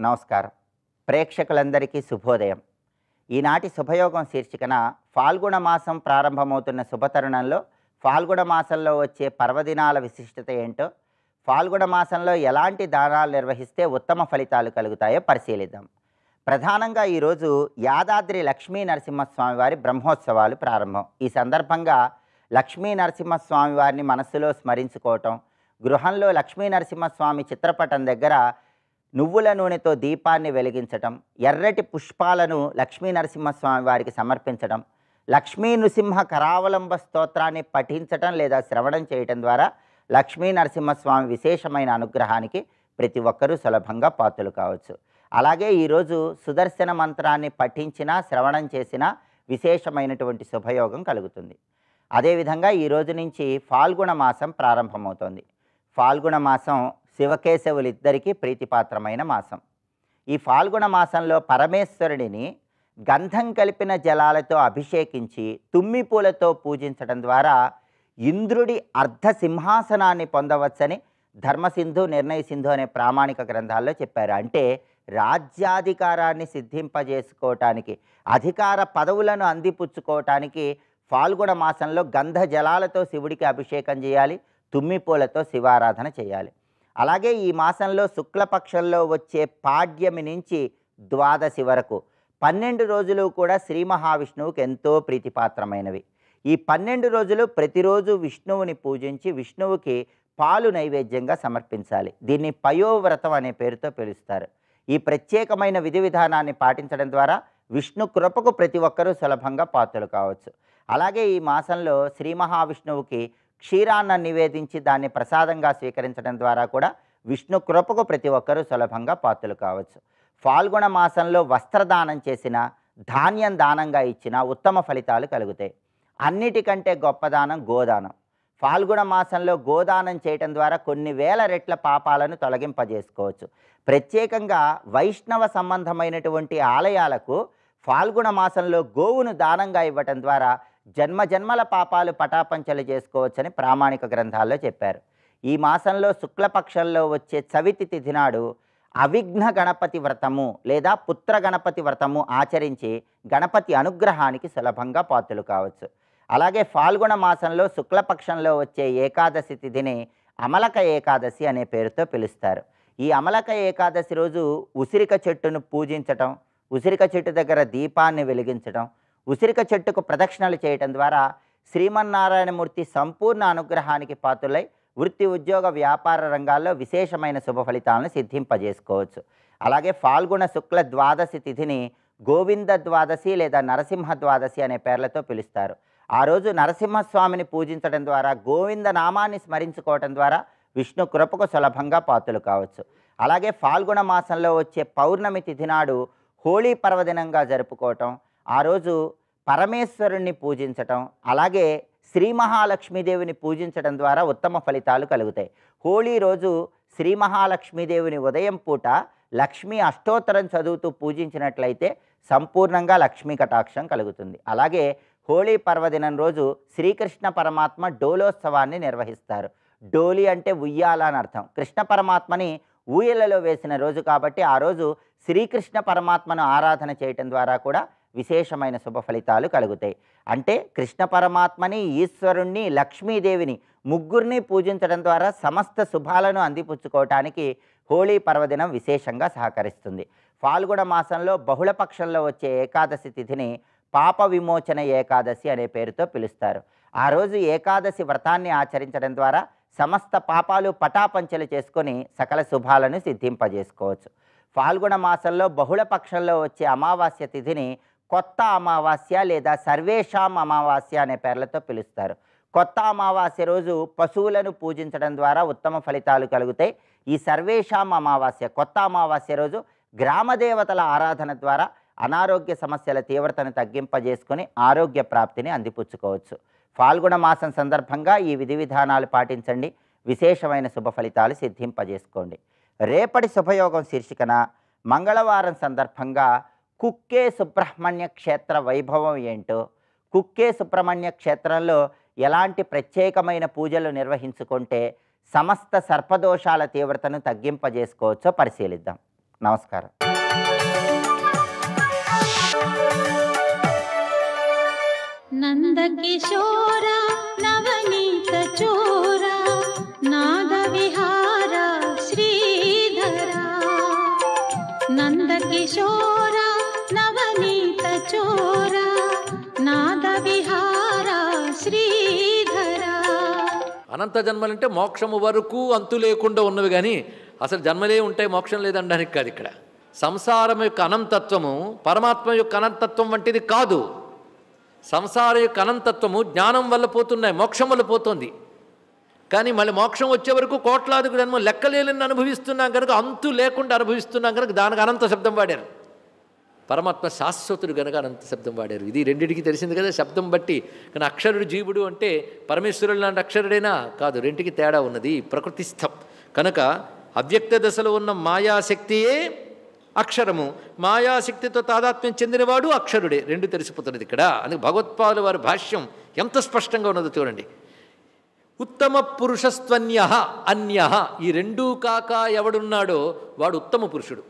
నమస్కారం. ప్రేక్షకులందరికీ శుభోదయం. ఈనాటి శుభయోగం శీర్షికన ఫాల్గుణ మాసం ప్రారంభమవుతున్న శుభతరుణంలో ఫాల్గుణ మాసంలో వచ్చే పర్వదినాల విశిష్టత ఏంటో, ఫాల్గుణ మాసంలో ఎలాంటి దానాలు నిర్వహిస్తే ఉత్తమ ఫలితాలు కలుగుతాయో పరిశీలిద్దాం. ప్రధానంగా ఈరోజు యాదాద్రి లక్ష్మీ నరసింహస్వామి వారి బ్రహ్మోత్సవాలు ప్రారంభం. ఈ సందర్భంగా లక్ష్మీ నరసింహస్వామి వారిని మనస్సులో స్మరించుకోవటం, గృహంలో లక్ష్మీ నరసింహస్వామి చిత్రపటం దగ్గర నువ్వుల నూనెతో దీపాన్ని వెలిగించటం, ఎర్రటి పుష్పాలను లక్ష్మీ నరసింహస్వామి వారికి సమర్పించడం, లక్ష్మీ నృసింహ కరావలంబ స్తోత్రాన్ని పఠించటం లేదా శ్రవణం చేయటం ద్వారా లక్ష్మీ నరసింహస్వామి విశేషమైన అనుగ్రహానికి ప్రతి ఒక్కరూ సులభంగా పాత్రలు కావచ్చు. అలాగే ఈరోజు సుదర్శన మంత్రాన్ని పఠించినా శ్రవణం చేసినా విశేషమైనటువంటి శుభయోగం కలుగుతుంది. అదేవిధంగా ఈ రోజు నుంచి ఫాల్గుణ మాసం ప్రారంభమవుతోంది. ఫాల్గుణ మాసం శివకేశవులిద్దరికీ ప్రీతిపాత్రమైన మాసం. ఈ ఫాల్గుణ మాసంలో పరమేశ్వరుడిని గంధం కలిపిన జలాలతో అభిషేకించి తుమ్మి పూలతో పూజించడం ద్వారా ఇంద్రుడి అర్ధ సింహాసనాన్ని పొందవచ్చని ధర్మసింధు, నిర్ణయ సింధు అనే ప్రామాణిక గ్రంథాల్లో చెప్పారు. అంటే రాజ్యాధికారాన్ని సిద్ధింపజేసుకోవటానికి, అధికార పదవులను అందిపుచ్చుకోవటానికి ఫాల్గుణ మాసంలో గంధ జలాలతో శివుడికి అభిషేకం చేయాలి, తుమ్మి పూలతో శివారాధన చేయాలి. అలాగే ఈ మాసంలో శుక్లపక్షంలో వచ్చే పాడ్యమి నుంచి ద్వాదశి వరకు 12 రోజులు కూడా శ్రీ మహావిష్ణువుకి ఎంతో ప్రీతిపాత్రమైనవి. ఈ 12 రోజులు ప్రతిరోజు విష్ణువుని పూజించి విష్ణువుకి పాలు నైవేద్యంగా సమర్పించాలి. దీన్ని పయోవ్రతం అనే పేరుతో పిలుస్తారు. ఈ ప్రత్యేకమైన విధి విధానాన్ని పాటించడం ద్వారా విష్ణు కృపకు ప్రతి ఒక్కరూ సులభంగా పాత్రలు కావచ్చు. అలాగే ఈ మాసంలో శ్రీ మహావిష్ణువుకి క్షీరాన్ని నివేదించి దాన్ని ప్రసాదంగా స్వీకరించడం ద్వారా కూడా విష్ణు కృపకు ప్రతి ఒక్కరూ సులభంగా పాత్రలు కావచ్చు. ఫాల్గుణ మాసంలో వస్త్రదానం చేసిన, ధాన్యం దానంగా ఇచ్చిన ఉత్తమ ఫలితాలు కలుగుతాయి. అన్నిటికంటే గొప్ప దానం గోదానం. ఫాల్గుణ మాసంలో గోదానం చేయటం ద్వారా కొన్ని వేల రెట్ల పాపాలను తొలగింపజేసుకోవచ్చు. ప్రత్యేకంగా వైష్ణవ సంబంధమైనటువంటి ఆలయాలకు ఫాల్గుణ మాసంలో గోవును దానంగా ఇవ్వటం ద్వారా జన్మజన్మల పాపాలు పటాపంచలు చేసుకోవచ్చని ప్రామాణిక గ్రంథాల్లో చెప్పారు. ఈ మాసంలో శుక్లపక్షంలో వచ్చే చవితి తిథి నాడు అవిఘ్న గణపతి వ్రతము లేదా పుత్ర గణపతి వ్రతము ఆచరించి గణపతి అనుగ్రహానికి సులభంగా పాత్రలు కావచ్చు. అలాగే ఫాల్గుణ మాసంలో శుక్లపక్షంలో వచ్చే ఏకాదశి తిథిని అమలక ఏకాదశి అనే పేరుతో పిలుస్తారు. ఈ అమలక ఏకాదశి రోజు ఉసిరిక చెట్టును పూజించటం, ఉసిరిక చెట్టు దగ్గర దీపాన్ని వెలిగించడం, ఉసిరిక చెట్టుకు ప్రదక్షిణలు చేయటం ద్వారా శ్రీమన్నారాయణమూర్తి సంపూర్ణ అనుగ్రహానికి పాత్రులై వృత్తి, ఉద్యోగ, వ్యాపార రంగాల్లో విశేషమైన శుభ ఫలితాలను సిద్ధింపజేసుకోవచ్చు. అలాగే ఫాల్గుణ శుక్ల ద్వాదశి తిథిని గోవింద ద్వాదశి లేదా నరసింహ ద్వాదశి అనే పేర్లతో పిలుస్తారు. ఆ రోజు నరసింహస్వామిని పూజించడం ద్వారా, గోవింద నామాన్ని స్మరించుకోవటం ద్వారా విష్ణు కృపకు సులభంగా పాత్రలు కావచ్చు. అలాగే ఫాల్గుణ మాసంలో వచ్చే పౌర్ణమి తిథి నాడు హోళీ పర్వదినంగా జరుపుకోవటం, ఆ రోజు పరమేశ్వరుణ్ణి పూజించటం, అలాగే శ్రీ మహాలక్ష్మీదేవిని పూజించడం ద్వారా ఉత్తమ ఫలితాలు కలుగుతాయి. హోళీ రోజు శ్రీ మహాలక్ష్మీదేవిని ఉదయం పూట లక్ష్మీ అష్టోత్తరం చదువుతూ పూజించినట్లయితే సంపూర్ణంగా లక్ష్మీ కటాక్షం కలుగుతుంది. అలాగే హోళీ పర్వదినం రోజు శ్రీకృష్ణ పరమాత్మ డోలోత్సవాన్ని నిర్వహిస్తారు. డోలి అంటే ఉయ్యాల అని అర్థం. కృష్ణ పరమాత్మని ఊయలలో వేసిన రోజు కాబట్టి ఆ రోజు శ్రీకృష్ణ పరమాత్మను ఆరాధన చేయటం ద్వారా కూడా విశేషమైన శుభ ఫలితాలు కలుగుతాయి. అంటే కృష్ణ పరమాత్మని, ఈశ్వరుణ్ణి, లక్ష్మీదేవిని ముగ్గురిని పూజించడం ద్వారా సమస్త శుభాలను అందిపుచ్చుకోవటానికి హోళీ పర్వదినం విశేషంగా సహకరిస్తుంది. ఫాల్గుణ మాసంలో బహుళపక్షంలో వచ్చే ఏకాదశి తిథిని పాప విమోచన ఏకాదశి అనే పేరుతో పిలుస్తారు. ఆ రోజు ఏకాదశి వ్రతాన్ని ఆచరించడం ద్వారా సమస్త పాపాలు పటాపంచలు చేసుకొని సకల శుభాలను సిద్ధింపజేసుకోవచ్చు. ఫాల్గుణ మాసంలో బహుళపక్షంలో వచ్చే అమావాస్య తిథిని కొత్త అమావాస్య లేదా సర్వేషాం అమావాస్య అనే పేర్లతో పిలుస్తారు. కొత్త అమావాస్య రోజు పశువులను పూజించడం ద్వారా ఉత్తమ ఫలితాలు కలుగుతాయి. ఈ సర్వేషాం అమావాస్య, కొత్త అమావాస్య రోజు గ్రామదేవతల ఆరాధన ద్వారా అనారోగ్య సమస్యల తీవ్రతను తగ్గింపజేసుకొని ఆరోగ్య ప్రాప్తిని అందిపుచ్చుకోవచ్చు. ఫాల్గుణ మాసం సందర్భంగా ఈ విధి విధానాలు పాటించండి, విశేషమైన శుభ ఫలితాలు సిద్ధింపజేసుకోండి. రేపటి శుభయోగం శీర్షికన మంగళవారం సందర్భంగా కుక్కే సుబ్రహ్మణ్య క్షేత్ర వైభవం ఏంటో, కుక్కే సుబ్రహ్మణ్య క్షేత్రంలో ఎలాంటి ప్రత్యేకమైన పూజలు నిర్వహించుకుంటే సమస్త సర్పదోషాల తీవ్రతను తగ్గింపజేసుకోవచ్చో పరిశీలిద్దాం. నమస్కారం. నందకిశోర నవనీత చోర నాద విహార శ్రీధర నందకిశోర నవనీత చోర నాద విహార శ్రీధర. అనంత జన్మలంటే మోక్షము వరకు అంతు లేకుండా ఉన్నవి, కానీ అసలు జన్మలే ఉంటాయి మోక్షం లేదనడానికి కాదు. ఇక్కడ సంసారం యొక్క అనంతత్వము పరమాత్మ యొక్క అనంతత్వం వంటిది కాదు. సంసారం యొక్క అనంతత్వము జ్ఞానం వల్ల పోతున్నాయి, మోక్షం వల్ల పోతుంది. కానీ మళ్ళీ మోక్షం వచ్చే వరకు కోట్లాది జన్మ లెక్కలేని అనుభవిస్తున్నాం కనుక, అంతు లేకుండా అనుభవిస్తున్నాం కనుక దానికి అనంత శబ్దం వాడారు. పరమాత్మ శాశ్వతుడు కనుక అనంత శబ్దం వాడారు. ఇది రెండింటికి తెలిసింది కదా శబ్దం బట్టి. కానీ అక్షరుడు జీవుడు అంటే పరమేశ్వరుడు లాంటి అక్షరుడైనా కాదు, రెంటికి తేడా ఉన్నది. ప్రకృతిస్థం కనుక అవ్యక్త దశలో ఉన్న మాయాశక్తియే అక్షరము, మాయాశక్తితో తాదాత్మ్యం చెందినవాడు అక్షరుడే. రెండు తెలిసిపోతున్నది ఇక్కడ. అందుకే భగవత్పాదుల వారి భాష్యం ఎంత స్పష్టంగా ఉన్నదో చూడండి. ఉత్తమ పురుషస్త్వన్య అన్య, ఈ రెండూ కాక ఎవడున్నాడో వాడు ఉత్తమ పురుషుడు.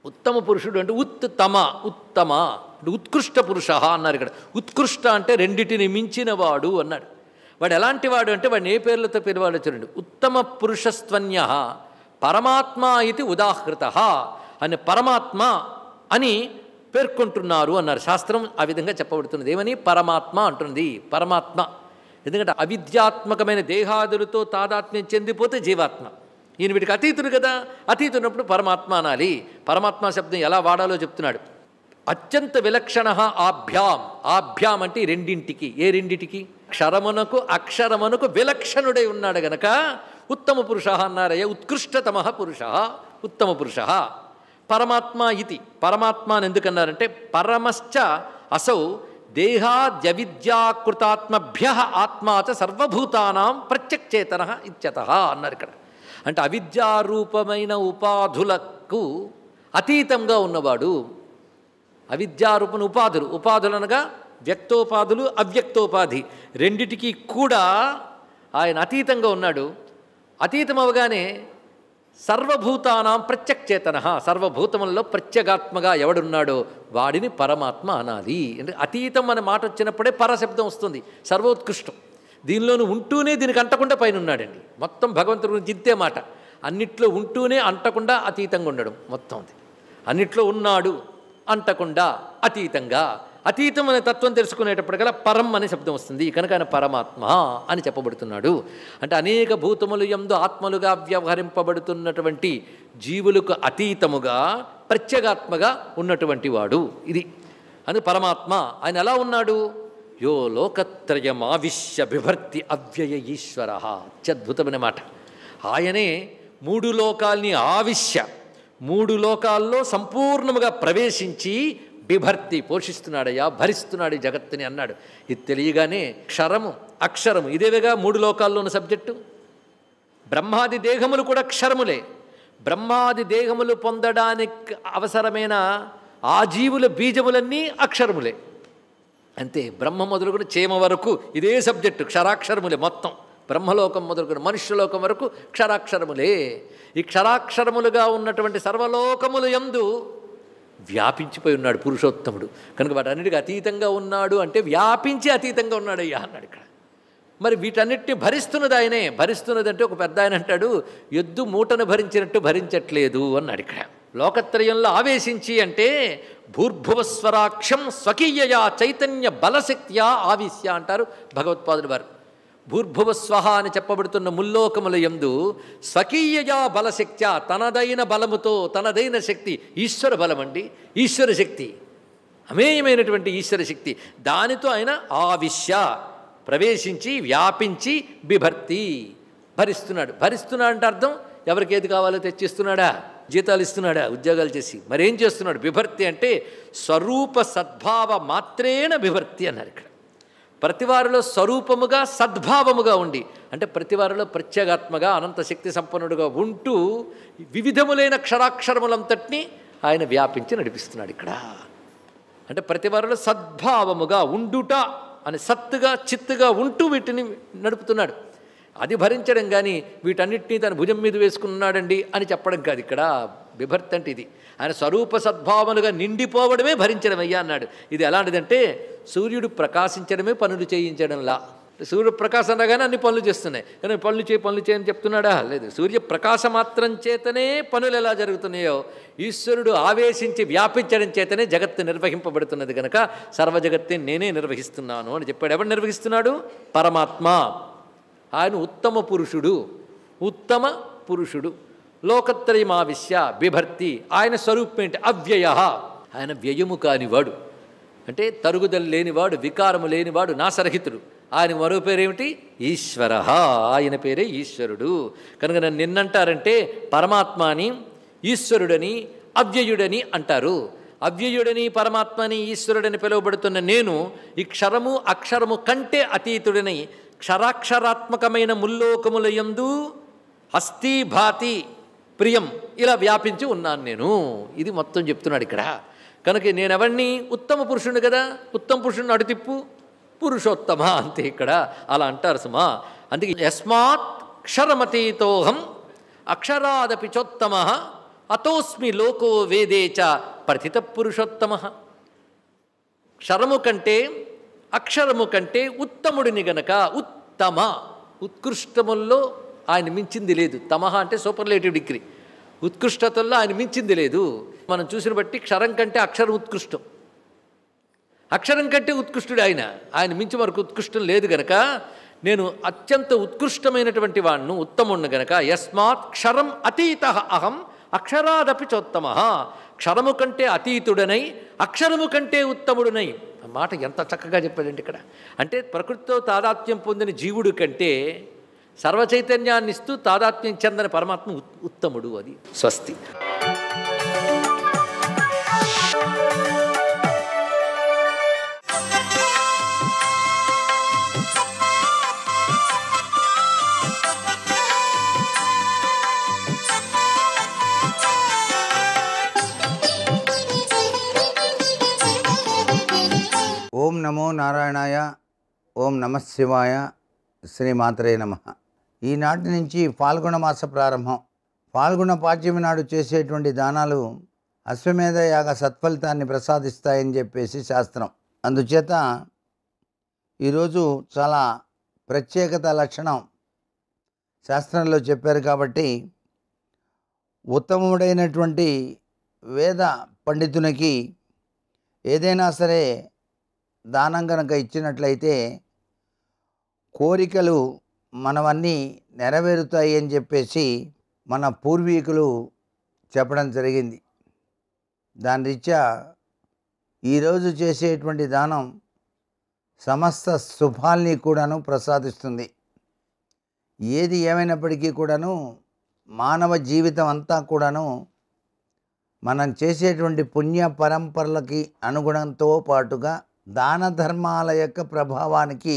ఉత్తమ పురుషుడు అంటే ఉత్తమ, ఉత్తమ అంటే ఉత్కృష్ట పురుష అన్నారు ఇక్కడ. ఉత్కృష్ట అంటే రెండిటిని మించినవాడు అన్నాడు. వాడు ఎలాంటి వాడు అంటే వాడిని ఏ పేర్లతో పిలవాలో చూడండి. ఉత్తమ పురుషస్త్వన్య పరమాత్మ ఇది ఉదాహృత అని పరమాత్మ అని పేర్కొంటున్నారు అన్నారు. శాస్త్రం ఆ విధంగా చెప్పబడుతున్నది. ఏమని? పరమాత్మ అంటున్నది. పరమాత్మ ఎందుకంటే అవిద్యాత్మకమైన దేహాదులతో తాదాత్మ్యం చెందిపోతే జీవాత్మ. ఈయన వీటికి అతీతుడు కదా, అతీతున్నప్పుడు పరమాత్మ అనాలి. పరమాత్మ శబ్దం ఎలా వాడాలో చెప్తున్నాడు. అత్యంత విలక్షణ ఆభ్యాం, ఆభ్యాం అంటే రెండింటికి. ఏ రెండింటికి? క్షరమునకు అక్షరమునకు విలక్షణుడై ఉన్నాడు గనక ఉత్తమ పురుష అన్నారయ్య. ఉత్కృష్టతమ పురుష, ఉత్తమ పురుష. పరమాత్మ ఇది, పరమాత్మ అని ఎందుకన్నారంటే పరమశ్చ అసౌ దేహాద్యవిద్యాకృతాత్మభ్య ఆత్మా చ సర్వభూతానాం ప్రత్యక్చేతన ఇత్యతః అన్నారు ఇక్కడ. అంటే అవిద్యారూపమైన ఉపాధులకు అతీతంగా ఉన్నవాడు. అవిద్యారూపణ ఉపాధులు, ఉపాధులు అనగా వ్యక్తోపాధులు అవ్యక్తోపాధి రెండిటికి కూడా ఆయన అతీతంగా ఉన్నాడు. అతీతం అవగానే సర్వభూతానాం ప్రత్యక్చేతన, సర్వభూతములలో ప్రత్యేగాత్మగా ఎవడున్నాడో వాడిని పరమాత్మ అనాలి. అంటే అతీతం అనే మాట వచ్చినప్పుడే పరశబ్దం వస్తుంది. సర్వోత్కృష్టం దీనిలోనూ ఉంటూనే దీనికి అంటకుండా పైన ఉన్నాడండి. మొత్తం భగవంతుడి గురించి ఇంతే మాట. అన్నిట్లో ఉంటూనే అంటకుండా అతీతంగా ఉండడం మొత్తం. అన్నిట్లో ఉన్నాడు అంటకుండా అతీతంగా. అతీతం అనే తత్వం తెలుసుకునేటప్పటికల్లా పరం అనే శబ్దం వస్తుంది. కనుక ఆయన పరమాత్మ అని చెప్పబడుతున్నాడు. అంటే అనేక భూతములు యందు ఆత్మలుగా వ్యవహరింపబడుతున్నటువంటి జీవులకు అతీతముగా ప్రత్యేగాత్మగా ఉన్నటువంటి వాడు ఇది. అని పరమాత్మ ఆయన ఎలా ఉన్నాడు? యో లోకత్రయమావిశ్య బిభర్తి అవ్యయ ఈశ్వర. అత్యద్భుతమైన మాట. ఆయనే మూడు లోకాల్ని ఆవిశ్య, మూడు లోకాల్లో సంపూర్ణముగా ప్రవేశించి బిభర్తి పోషిస్తున్నాడయ్యా, భరిస్తున్నాడు ఈ జగత్తుని అన్నాడు. ఇది తెలియగానే క్షరము అక్షరము ఇదేవిగా మూడు లోకాల్లో ఉన్న సబ్జెక్టు. బ్రహ్మాది దేహములు కూడా క్షరములే. బ్రహ్మాది దేహములు పొందడానికి అవసరమైన ఆ జీవుల బీజములన్నీ అక్షరములే. అంతే. బ్రహ్మ మొదలుకొని చేమ వరకు ఇదే సబ్జెక్టు, క్షరాక్షరములే మొత్తం. బ్రహ్మలోకం మొదలుకొని మనుష్యలోకం వరకు క్షరాక్షరములే. ఈ క్షరాక్షరములుగా ఉన్నటువంటి సర్వలోకములు యందు వ్యాపించిపోయి ఉన్నాడు పురుషోత్తముడు. కనుక వాటన్నిటికీ అతీతంగా ఉన్నాడు అంటే వ్యాపించి అతీతంగా ఉన్నాడయ్యా అన్నాడు ఇక్కడ. మరి వీటన్నిటిని భరిస్తున్నది ఆయనే. భరిస్తున్నది అంటే ఒక పెద్ద ఆయన అంటాడు, ఎద్దు మూటను భరించినట్టు భరించట్లేదు అన్నాడు ఇక్కడ. లోకత్రయంలో ఆవేశించి అంటే భూర్భువస్వరాక్షం స్వకీయయా చైతన్య బలశక్త్యా ఆవిశ్య అంటారు భగవత్పాదులు వారు. భూర్భువస్వహ అని చెప్పబడుతున్న ముల్లోకముల యందు స్వకీయయా బలశక్త్యా తనదైన బలముతో, తనదైన శక్తి ఈశ్వర బలం అండి, ఈశ్వర శక్తి, అమేయమైనటువంటి ఈశ్వర శక్తి. దానితో ఆయన ఆవిశ్య ప్రవేశించి వ్యాపించి బిభర్తి భరిస్తున్నాడు. భరిస్తున్నాడు అంటే అర్థం ఎవరికి ఏది కావాలో తెచ్చిస్తున్నాడా? జీతాలు ఇస్తున్నాడా? ఉద్యోగాలు చేసి మరేం చేస్తున్నాడు? బిభర్తి అంటే స్వరూప సద్భావ మాత్రేణ బిభర్తి అన్నారు ఇక్కడ. ప్రతివారిలో స్వరూపముగా సద్భావముగా ఉండి, అంటే ప్రతివారిలో ప్రత్యేగాత్మగా అనంత శక్తి సంపన్నుడుగా ఉంటూ వివిధములైన క్షరాక్షరములంతటినీ ఆయన వ్యాపించి నడిపిస్తున్నాడు ఇక్కడ. అంటే ప్రతివారిలో సద్భావముగా ఉండుట అని సత్తుగా చిత్తుగా ఉంటూ వీటిని నడుపుతున్నాడు. అది భరించడం కానీ వీటన్నిటినీ తన భుజం మీద వేసుకున్నాడండి అని చెప్పడం కాదు ఇక్కడ. బిభర్తి అంటే ఇది. ఆయన స్వరూప సద్భావములుగా నిండిపోవడమే భరించడమయ్యా అన్నాడు. ఇది ఎలాంటిదంటే సూర్యుడు ప్రకాశించడమే పనులు చేయించడంలా. సూర్యప్రకాశం రాగానే అన్ని పనులు చేస్తున్నాయి, కానీ పనులు చేయని చెప్తున్నాడా? లేదు. సూర్యప్రకాశ మాత్రం చేతనే పనులు ఎలా జరుగుతున్నాయో ఈశ్వరుడు ఆవేశించి వ్యాపించడం చేతనే జగత్తు నిర్వహింపబడుతున్నది కనుక సర్వజగత్తే నేనే నిర్వహిస్తున్నాను అని చెప్పాడు. ఎవరు నిర్వహిస్తున్నాడు? పరమాత్మ. ఆయన ఉత్తమ పురుషుడు, ఉత్తమ పురుషుడు. లోకత్రయమావిశ్య బిభర్తి. ఆయన స్వరూపం ఏంటి? అవ్యయ. ఆయన వ్యయము కానివాడు, అంటే తరుగుదల లేనివాడు, వికారము లేనివాడు, నాసరహితుడు. ఆయన మరో పేరేమిటి? ఈశ్వర. ఆయన పేరే ఈశ్వరుడు. కనుక నన్ను నిన్నంటారంటే పరమాత్మని, ఈశ్వరుడని, అవ్యయుడని అంటారు. అవ్యయుడని, పరమాత్మని, ఈశ్వరుడని పిలువబడుతున్న నేను ఈ క్షరము అక్షరము కంటే అతీతుడని క్షరాక్షరాత్మకమైన ముల్లోకముల యందు అస్థి భాతి ప్రియం ఇలా వ్యాపించి ఉన్నాను నేను. ఇది మొత్తం చెప్తున్నాడు ఇక్కడ. కనుక నేనెవరిని? ఉత్తమ పురుషుడు కదా. ఉత్తమ పురుషుడిని అడుతిప్పు పురుషోత్తమ అంతే ఇక్కడ. అలా అంటారు సుమా. అందుకే యస్మాత్ క్షరమతీతోహం అక్షరాదపి చోత్తమ అతోస్మి లోకో వేదేచ ప్రథిత పురుషోత్తమ. క్షరము కంటే అక్షరము కంటే ఉత్తముడిని గనక, ఉత్తమ ఉత్కృష్టముల్లో ఆయన మించింది లేదు. తమహ అంటే సూపర్లేటివ్ డిగ్రీ. ఉత్కృష్టతల్లో ఆయన మించింది లేదు. మనం చూసిన బట్టి క్షరం కంటే అక్షరం ఉత్కృష్టం, అక్షరం కంటే ఉత్కృష్టుడు ఆయన. ఆయన మించి మరొక ఉత్కృష్టం లేదు గనక నేను అత్యంత ఉత్కృష్టమైనటువంటి వాణ్ణు, ఉత్తముణ్ణి గనక యస్మాత్ క్షరం అతీత అహం అక్షరాదపి చోత్తమ. క్షరము కంటే అతీతుడనై అక్షరము కంటే ఉత్తముడునై. ఆ మాట ఎంత చక్కగా చెప్పాడండి ఇక్కడ. అంటే ప్రకృతితో తాదాత్మ్యం పొందిన జీవుడు కంటే సర్వచైతన్యాన్ని ఇస్తూ తాదాత్మ్యం చెందని పరమాత్మ ఉత్తముడు. అది స్వస్తి. ఓం నమో నారాయణాయ. ఓం నమః శివాయ. శ్రీమాత్రే నమః. ఈనాటి నుంచి ఫాల్గుణ మాస ప్రారంభం. ఫాల్గుణ పాడ్యమి నాడు చేసేటువంటి దానాలు అశ్వమేధ యాగ సత్ఫలితాన్ని ప్రసాదిస్తాయని చెప్పేసి శాస్త్రం. అందుచేత ఈరోజు చాలా ప్రత్యేకత లక్షణం శాస్త్రంలో చెప్పారు కాబట్టి ఉత్తముడైనటువంటి వేద పండితునికి ఏదైనా సరే దానం కనుక ఇచ్చినట్లయితే కోరికలు మనవన్నీ నెరవేరుతాయి అని చెప్పేసి మన పూర్వీకులు చెప్పడం జరిగింది. దాని రీత్యా ఈరోజు చేసేటువంటి దానం సమస్త శుభాల్ని కూడాను ప్రసాదిస్తుంది. ఏది ఏమైనప్పటికీ కూడాను మానవ జీవితం అంతా కూడాను మనం చేసేటువంటి పుణ్య పరంపరలకి అనుగుణంతో పాటుగా దాన ధర్మాల యొక్క ప్రభావానికి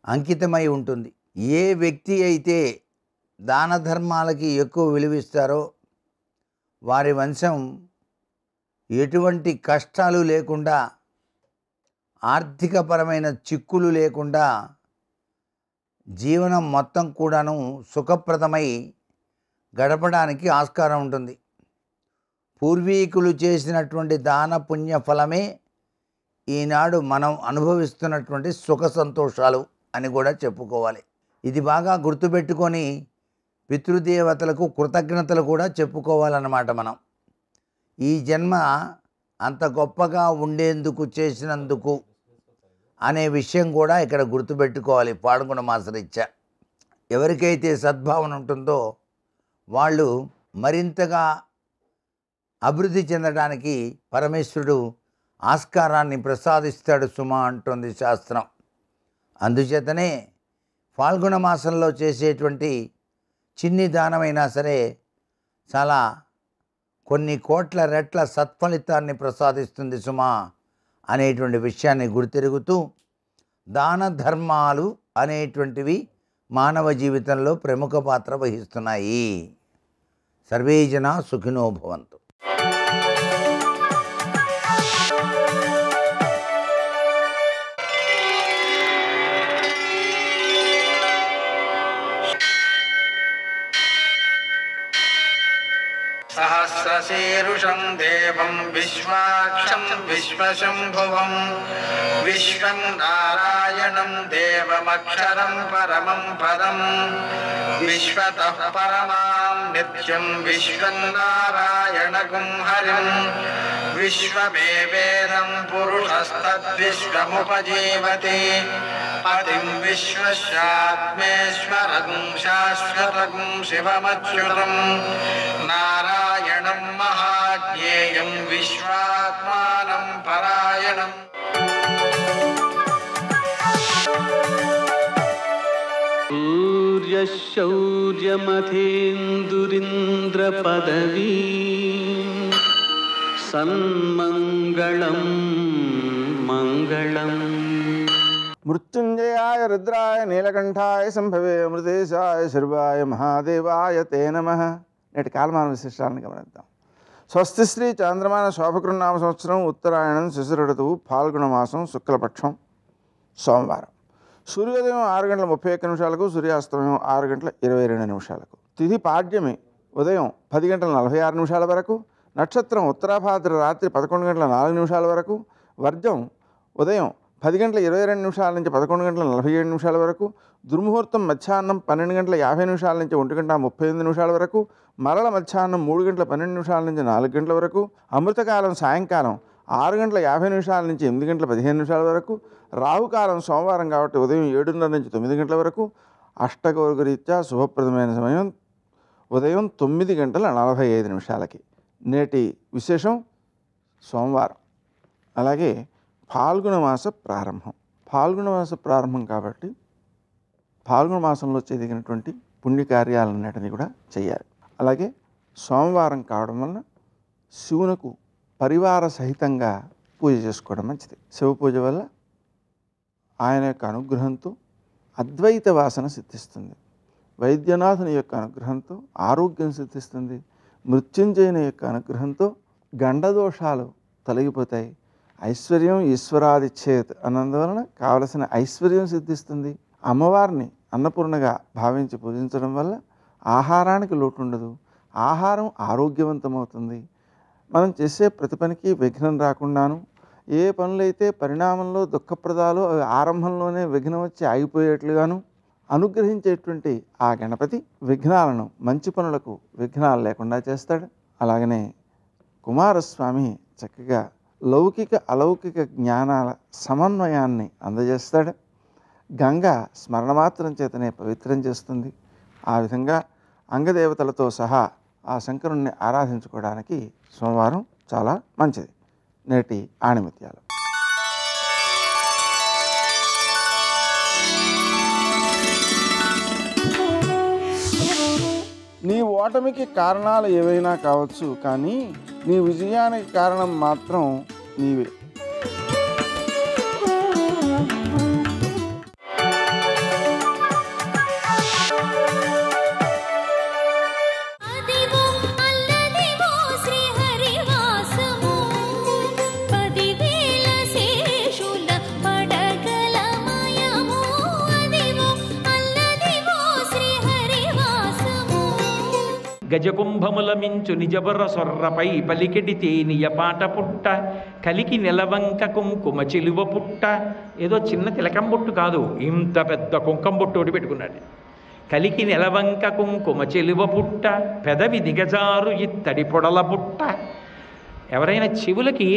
అంకితమై ఉంటుంది. ఏ వ్యక్తి అయితే దాన ధర్మాలకి ఎక్కువ విలువిస్తారో వారి వంశం ఎటువంటి కష్టాలు లేకుండా, ఆర్థికపరమైన చిక్కులు లేకుండా జీవనం మొత్తం కూడాను సుఖప్రదమై గడపడానికి ఆస్కారం ఉంటుంది. పూర్వీకులు చేసినటువంటి దాన పుణ్య ఫలమే ఈనాడు మనం అనుభవిస్తున్నటువంటి సుఖ సంతోషాలు అని కూడా చెప్పుకోవాలి. ఇది బాగా గుర్తుపెట్టుకొని పితృదేవతలకు కృతజ్ఞతలు కూడా చెప్పుకోవాలన్నమాట. మనం ఈ జన్మ అంత గొప్పగా ఉండేందుకు చేసినందుకు అనే విషయం కూడా ఇక్కడ గుర్తుపెట్టుకోవాలి. పాల్గొన మాసరీత్యా ఎవరికైతే సద్భావన ఉంటుందో వాళ్ళు మరింతగా అభివృద్ధి చెందడానికి పరమేశ్వరుడు ఆస్కారాన్ని ప్రసాదిస్తాడు సుమా అంటుంది శాస్త్రం. అందుచేతనే ఫాల్గుణ మాసంలో చేసేటువంటి చిన్ని దానమైనా సరే చాలా కొన్ని కోట్ల రెట్ల సత్ఫలితాన్ని ప్రసాదిస్తుంది సుమా అనేటువంటి విషయాన్ని గుర్తెరుగుతూ దాన ధర్మాలు అనేటువంటివి మానవ జీవితంలో ప్రముఖ పాత్ర వహిస్తున్నాయి. సర్వే జనా సుఖినో భవంతు. సహస్ర విశ్వశీరుషం దేవం విశ్వాక్షం విశ్వశంభువం విశ్వం నారాయణం దేవమక్షరం పరమం పదం విశ్వతః పరమాం నిత్యం విశ్వం నారాయణగుం హరిం విశ్వమేవేదం పురుషస్తద్విశ్వముపజీవతి పతిం విశ్వస్యాత్మేశ్వరం శాశ్వతం శివమచ్యుతం నారాయణం మహాజ్ఞేయం విశ్వాత్మానం పరాయణం. సూర్యశౌర్యమథేందురింద్రపదవీ సన్మంగళం మంగళం. మృత్యుంజయాయ రుద్రాయ నీలకంఠాయ సంభవే అమృతేశాయ శర్వాయ మహాదేవాయ తే నమః. నేటి కాలమాన విశేషాలను గమనిద్దాం. స్వస్తి శ్రీ చాంద్రమాన శోభకృన్నామ సంవత్సరం ఉత్తరాయణం శిశిర ఋతువు ఫాల్గుణ మాసం శుక్లపక్షం సోమవారం. సూర్యోదయం 6:31 సూర్యాస్తమయం 6:22. తిథి పాడ్యమి ఉదయం 10:46 వరకు. నక్షత్రం ఉత్తరాభాద్ర రాత్రి 11:04 వరకు. వర్జం ఉదయం 10:22 నుంచి 11:47 వరకు. దుర్ముహూర్తం మధ్యాహ్నం 12:50 నుంచి 1:35 వరకు. మరల మధ్యాహ్నం 3:12 నుంచి 4 గంటల వరకు. అమృతకాలం సాయంకాలం 6:50 నుంచి 8:15 వరకు. రాహుకాలం సోమవారం కాబట్టి ఉదయం 7:30 నుంచి 9 గంటల వరకు. అష్టగౌరగరీత్యా శుభప్రదమైన సమయం ఉదయం 9:45. నేటి విశేషం సోమవారం. అలాగే ఫాల్గుణ మాస ప్రారంభం. ఫాల్గుణ మాస ప్రారంభం కాబట్టి ఫాల్గుణ మాసంలో చేయదగినటువంటి పుణ్యకార్యాలన్నిటినీ కూడా చేయాలి. అలాగే సోమవారం కావడం వలన శివునకు పరివార సహితంగా పూజ చేసుకోవడం మంచిది. శివ పూజ వల్ల ఆయన యొక్క అనుగ్రహంతో అద్వైత వాసన సిద్ధిస్తుంది. వైద్యనాథుని యొక్క అనుగ్రహంతో ఆరోగ్యం సిద్ధిస్తుంది. మృత్యుంజయుని యొక్క అనుగ్రహంతో గండదోషాలు తొలగిపోతాయి. ఐశ్వర్యం ఈశ్వరాదిచ్చేత్ అన్నందువలన కావలసిన ఐశ్వర్యం సిద్ధిస్తుంది. అమ్మవారిని అన్నపూర్ణగా భావించి పూజించడం వల్ల ఆహారానికి లోటు ఉండదు. ఆహారం ఆరోగ్యవంతమవుతుంది. మనం చేసే ప్రతి పనికి విఘ్నం రాకుండాను, ఏ పనులైతే పరిణామంలో దుఃఖప్రదాలు అవి ఆరంభంలోనే విఘ్నం వచ్చి ఆగిపోయేట్లుగాను అనుగ్రహించేటువంటి ఆ గణపతి విఘ్నాలను, మంచి పనులకు విఘ్నాలు లేకుండా చేస్తాడు. అలాగనే కుమారస్వామి చక్కగా లౌకిక అలౌకిక జ్ఞానాల సమన్వయాన్ని అందజేస్తాడు. గంగ స్మరణమాత్రం చేతనే పవిత్రం చేస్తుంది. ఆ విధంగా అంగదేవతలతో సహా ఆ శంకరుణ్ణి ఆరాధించుకోవడానికి సోమవారం చాలా మంచిది. నేటి ఆణిముత్యాలు. నీ ఓటమికి కారణాలు ఏవైనా కావచ్చు, కానీ నీ విజయానికి కారణం మాత్రం నీవే. గజకుంభముల మించు నిజబర సొర్రపై పలికెడి తేనియ పాట పుట్ట కలికి నెలవంక కుంకుమ చిలువ పుట్ట. ఏదో చిన్న తిలకం బొట్టు కాదు, ఇంత పెద్ద కుంకం బొట్టు ఒకటి పెట్టుకున్నాడు. కలికి నెలవంక కుంకుమ చెలువ పుట్ట పెదవి దిగజారు ఇత్తడి పొడల పుట్ట. ఎవరైనా చెవులకి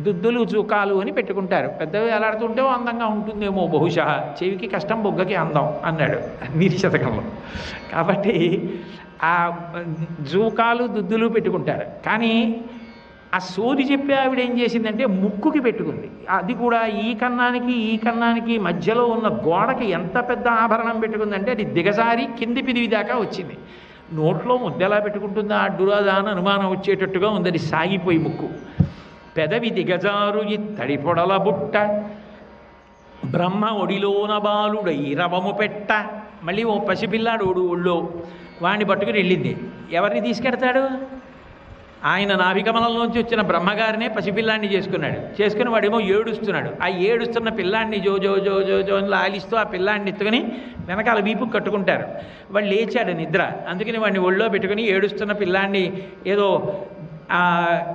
దుద్దులు చూకాలు అని పెట్టుకుంటారు. పెద్దవి ఎలాడుతుంటే అందంగా ఉంటుందేమో బహుశా, చెవికి కష్టం బొగ్గకి అందం అన్నాడు నీతిశతకంలో. కాబట్టి ఆ జూకాలు దుద్దులు పెట్టుకుంటారు. కానీ ఆ సోది చెప్పి ఆవిడ ఏం చేసిందంటే ముక్కుకి పెట్టుకుంది. అది కూడా ఈ కన్నానికి మధ్యలో ఉన్న గోడకి ఎంత పెద్ద ఆభరణం పెట్టుకుందంటే అది దిగజారి కింది పిదివి దాకా వచ్చింది. నోట్లో ముద్దెలా పెట్టుకుంటుందో అడ్డురాదా అని అనుమానం వచ్చేటట్టుగా ఉంది అది సాగిపోయి ముక్కు. పెదవి దిగజారు ఇత్తడి పొడల బుట్ట బ్రహ్మ ఒడిలోన బాలుడై రవము పెట్ట. మళ్ళీ ఓ పసిపిల్లాడు ఒళ్ళో వాడిని పట్టుకుని వెళ్ళింది. ఎవరిని తీసుకెడతాడు? ఆయన నాభికమలంలోంచి వచ్చిన బ్రహ్మగారినే పసిపిల్లాన్ని చేసుకుని వాడేమో ఏడుస్తున్నాడు. ఆ ఏడుస్తున్న పిల్లాన్ని జో జో జో జో జో అని లాలిస్తూ ఆ పిల్లాన్ని ఎత్తుకుని వెనకాల వీపు కట్టుకుంటారు. వాడు లేచాడు నిద్ర, అందుకని వాడిని ఒళ్ళో పెట్టుకుని ఏడుస్తున్న పిల్లాన్ని ఏదో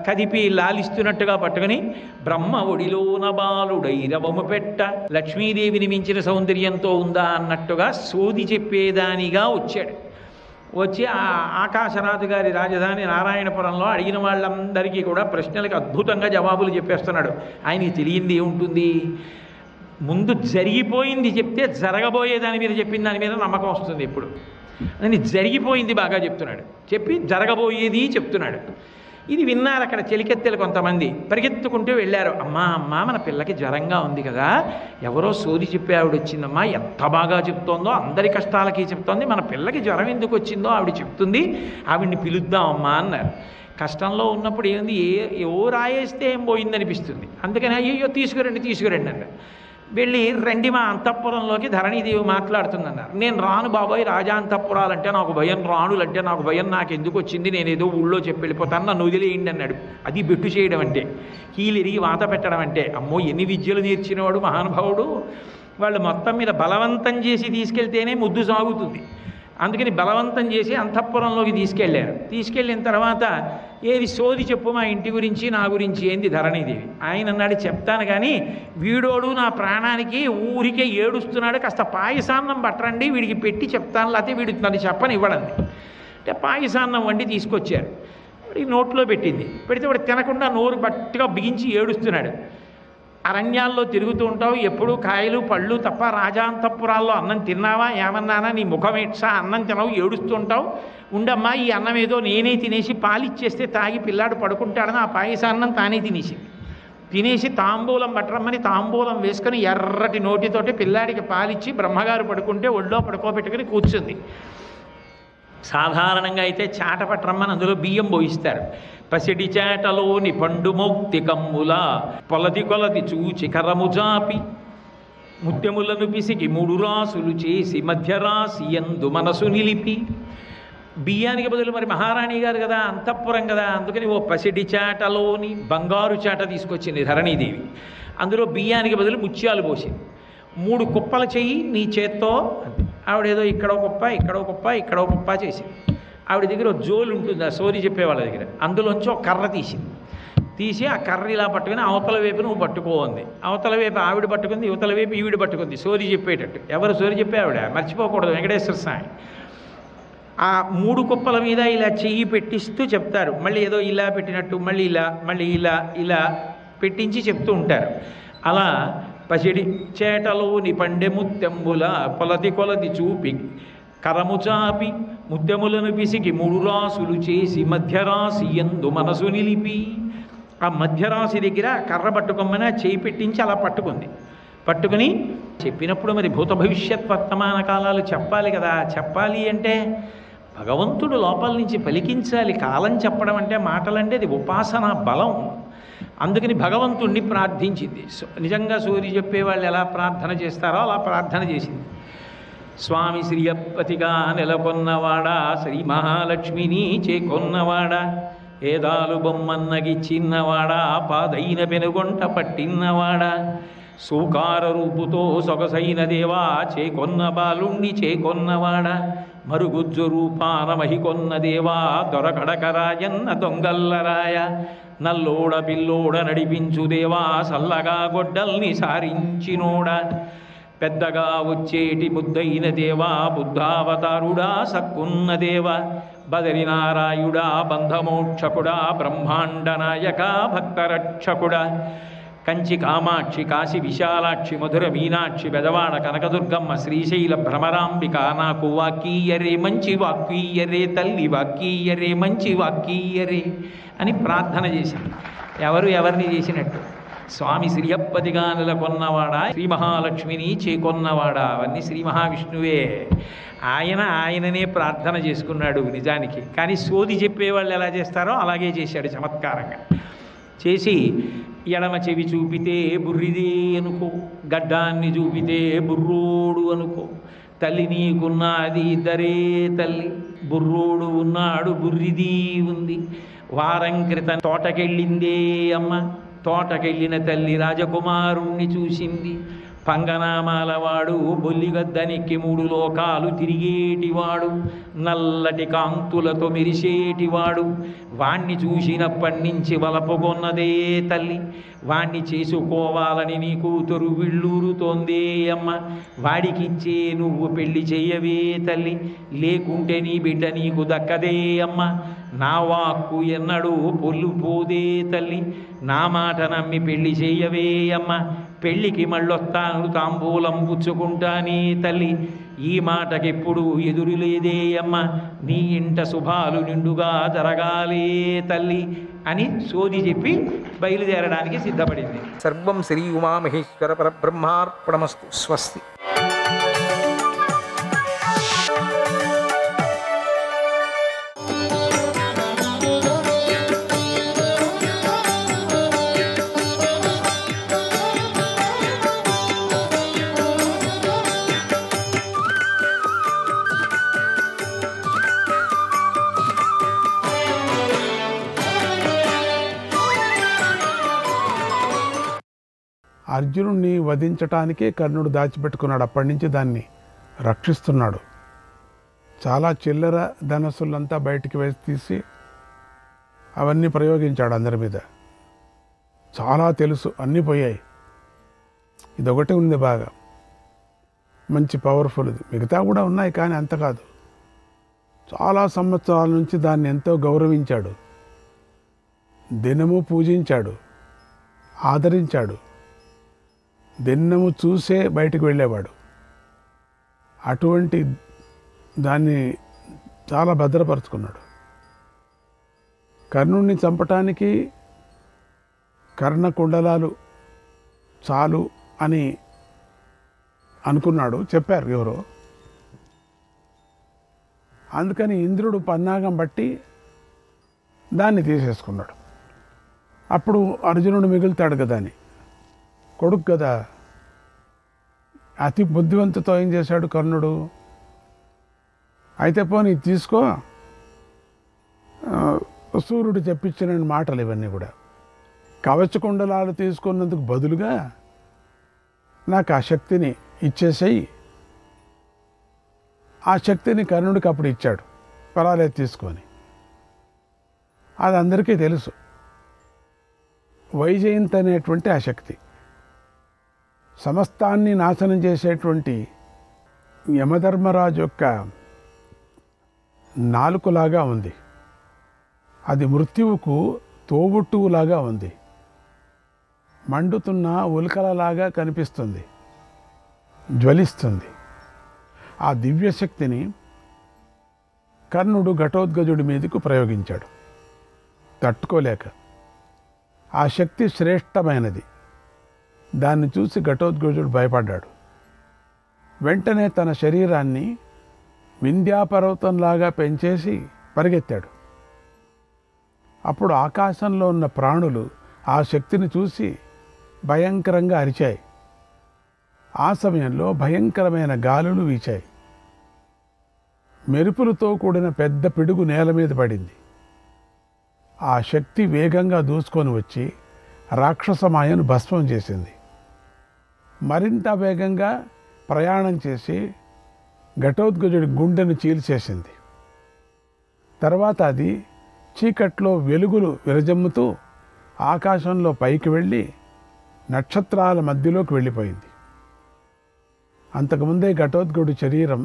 కదిపి లాలిస్తున్నట్టుగా పట్టుకుని బ్రహ్మ ఒడిలోన బాలుడై రవము పెట్ట లక్ష్మీదేవిని మించిన సౌందర్యంతో ఉందా అన్నట్టుగా సోది చెప్పేదానిగా వచ్చాడు. వచ్చి ఆ ఆకాశరాజు గారి రాజధాని నారాయణపురంలో అడిగిన వాళ్ళందరికీ కూడా ప్రశ్నలకు అద్భుతంగా జవాబులు చెప్పేస్తున్నాడు. ఆయనకి తెలియంది ఏముంటుంది, ముందు జరిగిపోయింది చెప్తే జరగబోయే దాని మీద చెప్పిన దాని మీద నమ్మకం వస్తుంది. ఇప్పుడు అని జరిగిపోయింది బాగా చెప్తున్నాడు, చెప్పి జరగబోయేది చెప్తున్నాడు. ఇది విన్నారు అక్కడ చెలికెత్తెలు కొంతమంది, పరిగెత్తుకుంటూ వెళ్ళారు. అమ్మా మన పిల్లకి జ్వరంగా ఉంది కదా, ఎవరో సోది చెప్పే ఆవిడ వచ్చిందమ్మా, ఎంత బాగా చెప్తోందో, అందరి కష్టాలకి చెప్తోంది, మన పిల్లకి జ్వరం ఎందుకు వచ్చిందో ఆవిడ చెప్తుంది, ఆవిడ్ని పిలుద్దామమ్మా అన్నారు. కష్టంలో ఉన్నప్పుడు ఏంది, ఓ రాయేస్తే ఏం పోయిందనిపిస్తుంది. అందుకని అయ్యో తీసుకురండి అన్నారు. వెళ్ళి రండి మా అంతఃపురంలోకి ధరణీదేవి మాట్లాడుతుందన్నారు. నేను రాను బాబాయ్, రాజాంతఃపురాలంటే నాకు భయం, రాణులంటే నాకు భయం, నాకు ఎందుకు వచ్చింది, నేను ఏదో ఊళ్ళో చెప్పి వెళ్ళిపోతాను, నన్ను వదిలేయండి అన్నాడు. అది బెట్టు చేయడం అంటే, కీలిరిగి వాత పెట్టడం అంటే. అమ్మో ఎన్ని విద్యలు నేర్చినవాడు మహానుభావుడు. వాళ్ళు మొత్తం మీద బలవంతం చేసి తీసుకెళ్తేనే ముద్దు సాగుతుంది. అందుకని బలవంతం చేసి అంతఃపురంలోకి తీసుకెళ్ళిన తర్వాత ఏది సోది చెప్పు మా ఇంటి గురించి నా గురించి ఏంది ధరణీదేవి. ఆయన అన్నాడు చెప్తాను కానీ వీడోడు నా ప్రాణానికి ఊరికే ఏడుస్తున్నాడు, కాస్త పాయసాన్నం పట్టరండి వీడికి పెట్టి చెప్తాను, లేకపోతే వీడు నన్ను చెప్పనివ్వడండి అంటే పాయసాన్నం వండి తీసుకొచ్చారు. వాడికి నోట్లో పెడితే వాడు తినకుండా నోరు గట్టిగా బిగించి ఏడుస్తున్నాడు. అరణ్యాల్లో తిరుగుతూ ఉంటావు, ఎప్పుడూ కాయలు పళ్ళు తప్ప రాజాంతఃపురాల్లో అన్నం తిన్నావా, ఏమన్నానా, నీ ముఖం ఎట్సా, అన్నం తినవు, ఏడుస్తుంటావు, ఉండమ్మా ఈ అన్నం ఏదో నేనే తినేసి పాలిచ్చేస్తే తాగి పిల్లాడు పడుకుంటాడని ఆ పాయసాన్నం తానే తినేసి తాంబూలం పట్టరమ్మని తాంబూలం వేసుకొని ఎర్రటి నోటితోటి పిల్లాడికి పాలిచ్చి బ్రహ్మగారు పడుకుంటే ఒళ్ళో పడుకోబెట్టుకుని కూర్చుంది. సాధారణంగా అయితే చాట పట్టరమ్మని అందులో బియ్యం పోయిస్తారు. పసిడి చాటలోని పండు మౌక్తి కమ్ముల పొలది కొలది చూచి కరము జాపి ముత్యములను పిసికి 3 రాసులు చేసి మధ్యరాశి యందు మనసు నిలిపి. బియ్యానికి బదులు మరి మహారాణి గారు కదా, అంతఃపురం కదా, అందుకని ఓ పసిడి చాటలోని బంగారు చాట తీసుకొచ్చింది ధరణీదేవి. అందులో బియ్యానికి బదులు ముత్యాలు పోసింది. 3 కుప్పలు చెయ్యి నీ చేత్తో. ఆవిడేదో ఇక్కడో కుప్ప చేసింది. ఆవిడ దగ్గర ఒక జోలు ఉంటుంది, ఆ సోది చెప్పేవాళ్ళ దగ్గర, అందులోంచి ఒక కర్ర తీసి ఆ కర్ర ఇలా పట్టుకుని అవతల వైపు నువ్వు పట్టుకోంది. అవతల వైపు ఆవిడ పట్టుకుంది, యువతల వైపు ఈవిడ పట్టుకుంది, సోది చెప్పేటట్టు. ఎవరు సోది చెప్పే ఆవిడ, మర్చిపోకూడదు వెంకటేశ్వర స్వామి. ఆ 3 కుప్పల మీద ఇలా చెయ్యి పెట్టిస్తూ చెప్తారు. మళ్ళీ ఏదో ఇలా పెట్టినట్టు మళ్ళీ ఇలా పెట్టించి చెప్తూ ఉంటారు. అలా పసిడి చేటలోని పండె ముత్యముల పొలది కొలది చూపి కరము చాపి ముత్యములను పిసికి 3 రాసులు చేసి మధ్యరాశి యందు మనసు నిలిపి. ఆ మధ్యరాశి దగ్గర కర్ర పట్టుకోమని చేయి పెట్టించి అలా పట్టుకుని చెప్పినప్పుడు మరి భూత భవిష్యత్ వర్తమాన కాలాలు చెప్పాలి కదా. చెప్పాలి అంటే భగవంతుడు లోపల నుంచి పలికించాలి. కాలం చెప్పడం అంటే మాటలంటే అది ఉపాసన బలం. అందుకని భగవంతుణ్ణి ప్రార్థించింది. నిజంగా సూర్య చెప్పేవాళ్ళు ఎలా ప్రార్థన చేస్తారో అలా ప్రార్థన చేసింది. స్వామి శ్రీయపతిగా నెలకొన్నవాడా, శ్రీ మహాలక్ష్మిని చేకొన్నవాడా, ఏదాలు బొమ్మన్నగిచ్చిన్నవాడా, పాదైన పెనుగొంట పట్టిన్నవాడా, సూకార రూపుతో సొగసైన దేవా, చేకొన్న బాలుణ్ణి చేకొన్నవాడా, మరుగుజ్జు రూపాన మహికొన్న దేవా, దొరకడకరాయన్న దొంగల్లరాయ, నల్లోడ పిల్లోడ నడిపించు దేవా, సల్లగా గొడ్డల్ని సారించినోడా, పెద్దగా వచ్చేటి ముద్దైన దేవా, బుద్ధావతారుడా సక్కున్న దేవ, బదరినారాయుడా బంధమోక్షకుడా, బ్రహ్మాండ నాయక భక్తరక్షకుడా, కంచి కామాక్షి కాశీ విశాలాక్షి మధుర మీనాక్షి బెదవాడ కనకదుర్గమ్మ శ్రీశైల భ్రమరాంబిక, నాకు వాక్కీయరే మంచి వాక్కీయరే తల్లి, వాక్కీయరే మంచి వాక్కీయరే అని ప్రార్థన చేసింది. ఎవరిని చేసినట్టు? స్వామి శ్రీయప్పతిగా నెలకొన్నవాడా, శ్రీ మహాలక్ష్మిని చేకొన్నవాడా, అవన్నీ శ్రీ మహావిష్ణువే. ఆయననే ప్రార్థన చేసుకున్నాడు నిజానికి. కానీ సోది చెప్పేవాళ్ళు ఎలా చేస్తారో అలాగే చేశాడు చమత్కారంగా. చేసి ఎడమ చెవి చూపితే బుర్రిదే అనుకో, గడ్డాన్ని చూపితే బుర్రోడు అనుకో, తల్లి నీకున్నది ఇద్దరే తల్లి, బుర్రోడు ఉన్నాడు బుర్రిది ఉంది. వారం క్రితం తోటకెళ్ళిందే అమ్మ, తోటకెళ్ళిన తల్లి రాజకుమారుణ్ణి చూసింది. పంగనామాలవాడు బొల్లిగద్దనెక్కి 3 లోకాలు తిరిగేటివాడు, నల్లటి కాంతులతో మెరిసేటివాడు, వాణ్ణి చూసినప్పటి నుంచి వలపుకొన్నదే తల్లి, వాణ్ణి చేసుకోవాలని నీ కూతురు విళ్ళూరుతోందే అమ్మ, వాడికిచ్చే నువ్వు పెళ్లి చెయ్యవే తల్లి, లేకుంటే నీ బిడ్డ నీకు దక్కదే అమ్మ, నా వాక్కు ఎన్నడూ పొల్లుపోదే తల్లి, నా మాట నమ్మి పెళ్లి చెయ్యవే అమ్మ, పెళ్ళికి మళ్ళొస్తాను తాంబూలం పుచ్చుకుంటానే తల్లి, ఈ మాటకెప్పుడు ఎదురు లేదే అమ్మ, నీ ఇంట శుభాలు నిండుగా జరగాలే తల్లి అని సోది చెప్పి బయలుదేరడానికి సిద్ధపడింది. సర్వం శ్రీ ఉమామహేశ్వర పరబ్రహ్మార్పణమస్తు. స్వస్తి. అర్జునుడిని వధించటానికే కర్ణుడు దాచిపెట్టుకున్నాడు. అప్పటి నుంచి దాన్ని రక్షిస్తున్నాడు. చాలా చిల్లర ధనస్సులంతా బయటికి వేసి తీసి అవన్నీ ప్రయోగించాడు అందరి మీద. చాలా తెలుసు, అన్నీ పోయాయి. ఇదొకటి ఉంది బాగా మంచి పవర్ఫుల్. ఇది మిగతా కూడా ఉన్నాయి కానీ అంత కాదు. చాలా సంవత్సరాల నుంచి దాన్ని ఎంతో గౌరవించాడు, దినము పూజించాడు, ఆదరించాడు, దినము చూసే బయటకు వెళ్ళేవాడు. అటువంటి దాన్ని చాలా భద్రపరుచుకున్నాడు. కర్ణుడిని చంపటానికి కర్ణకుండలాలు చాలు అని అనుకున్నాడు, చెప్పారు ఎవరో. అందుకని ఇంద్రుడు పన్నాగం బట్టి దాన్ని తీసేసుకున్నాడు. అప్పుడు అర్జునుడు మిగులుతాడు కదా అని, కొడుకు కదా. అతి బుద్ధివంతుతో ఏం చేశాడు కర్ణుడు, అయితే పోనీ తీసుకో, సూర్యుడు చెప్పించిన మాటలు ఇవన్నీ కూడా. కవచకుండలాలు తీసుకున్నందుకు బదులుగా నాకు ఆ శక్తిని ఇచ్చేసేయి. ఆ శక్తిని కర్ణుడికి అప్పుడు ఇచ్చాడు, పర్వాలేదు తీసుకొని. అది అందరికీ తెలుసు. వైజయంతి అనేటువంటి ఆ శక్తి సమస్తాన్ని నాశనం చేసేటువంటి యమధర్మరాజు యొక్క నాలుకలాగా ఉంది. అది మృత్యువుకు తోబుట్టువులాగా ఉంది. మండుతున్న ఉల్కలలాగా కనిపిస్తుంది, జ్వలిస్తుంది. ఆ దివ్యశక్తిని కర్ణుడు ఘటోద్గజుడి మీదకు ప్రయోగించాడు తట్టుకోలేక. ఆ శక్తి శ్రేష్టమైనది. దాన్ని చూసి ఘటోద్గజుడు భయపడ్డాడు. వెంటనే తన శరీరాన్ని వింధ్యాపర్వతంలాగా పెంచేసి పరిగెత్తాడు. అప్పుడు ఆకాశంలో ఉన్న ప్రాణులు ఆ శక్తిని చూసి భయంకరంగా అరిచాయి. ఆ సమయంలో భయంకరమైన గాలులు వీచాయి. మెరుపులతో కూడిన పెద్ద పిడుగు నేల మీద పడింది. ఆ శక్తి వేగంగా దూసుకొని వచ్చి రాక్షసమాయను భస్మం చేసింది. మరింత వేగంగా ప్రయాణం చేసి ఘటోద్గజుడి గుండెను చీల్చేసింది. తర్వాత అది చీకట్లో వెలుగులు విరజమ్ముతూ ఆకాశంలో పైకి వెళ్ళి నక్షత్రాల మధ్యలోకి వెళ్ళిపోయింది. అంతకుముందే ఘటోద్గజుడి శరీరం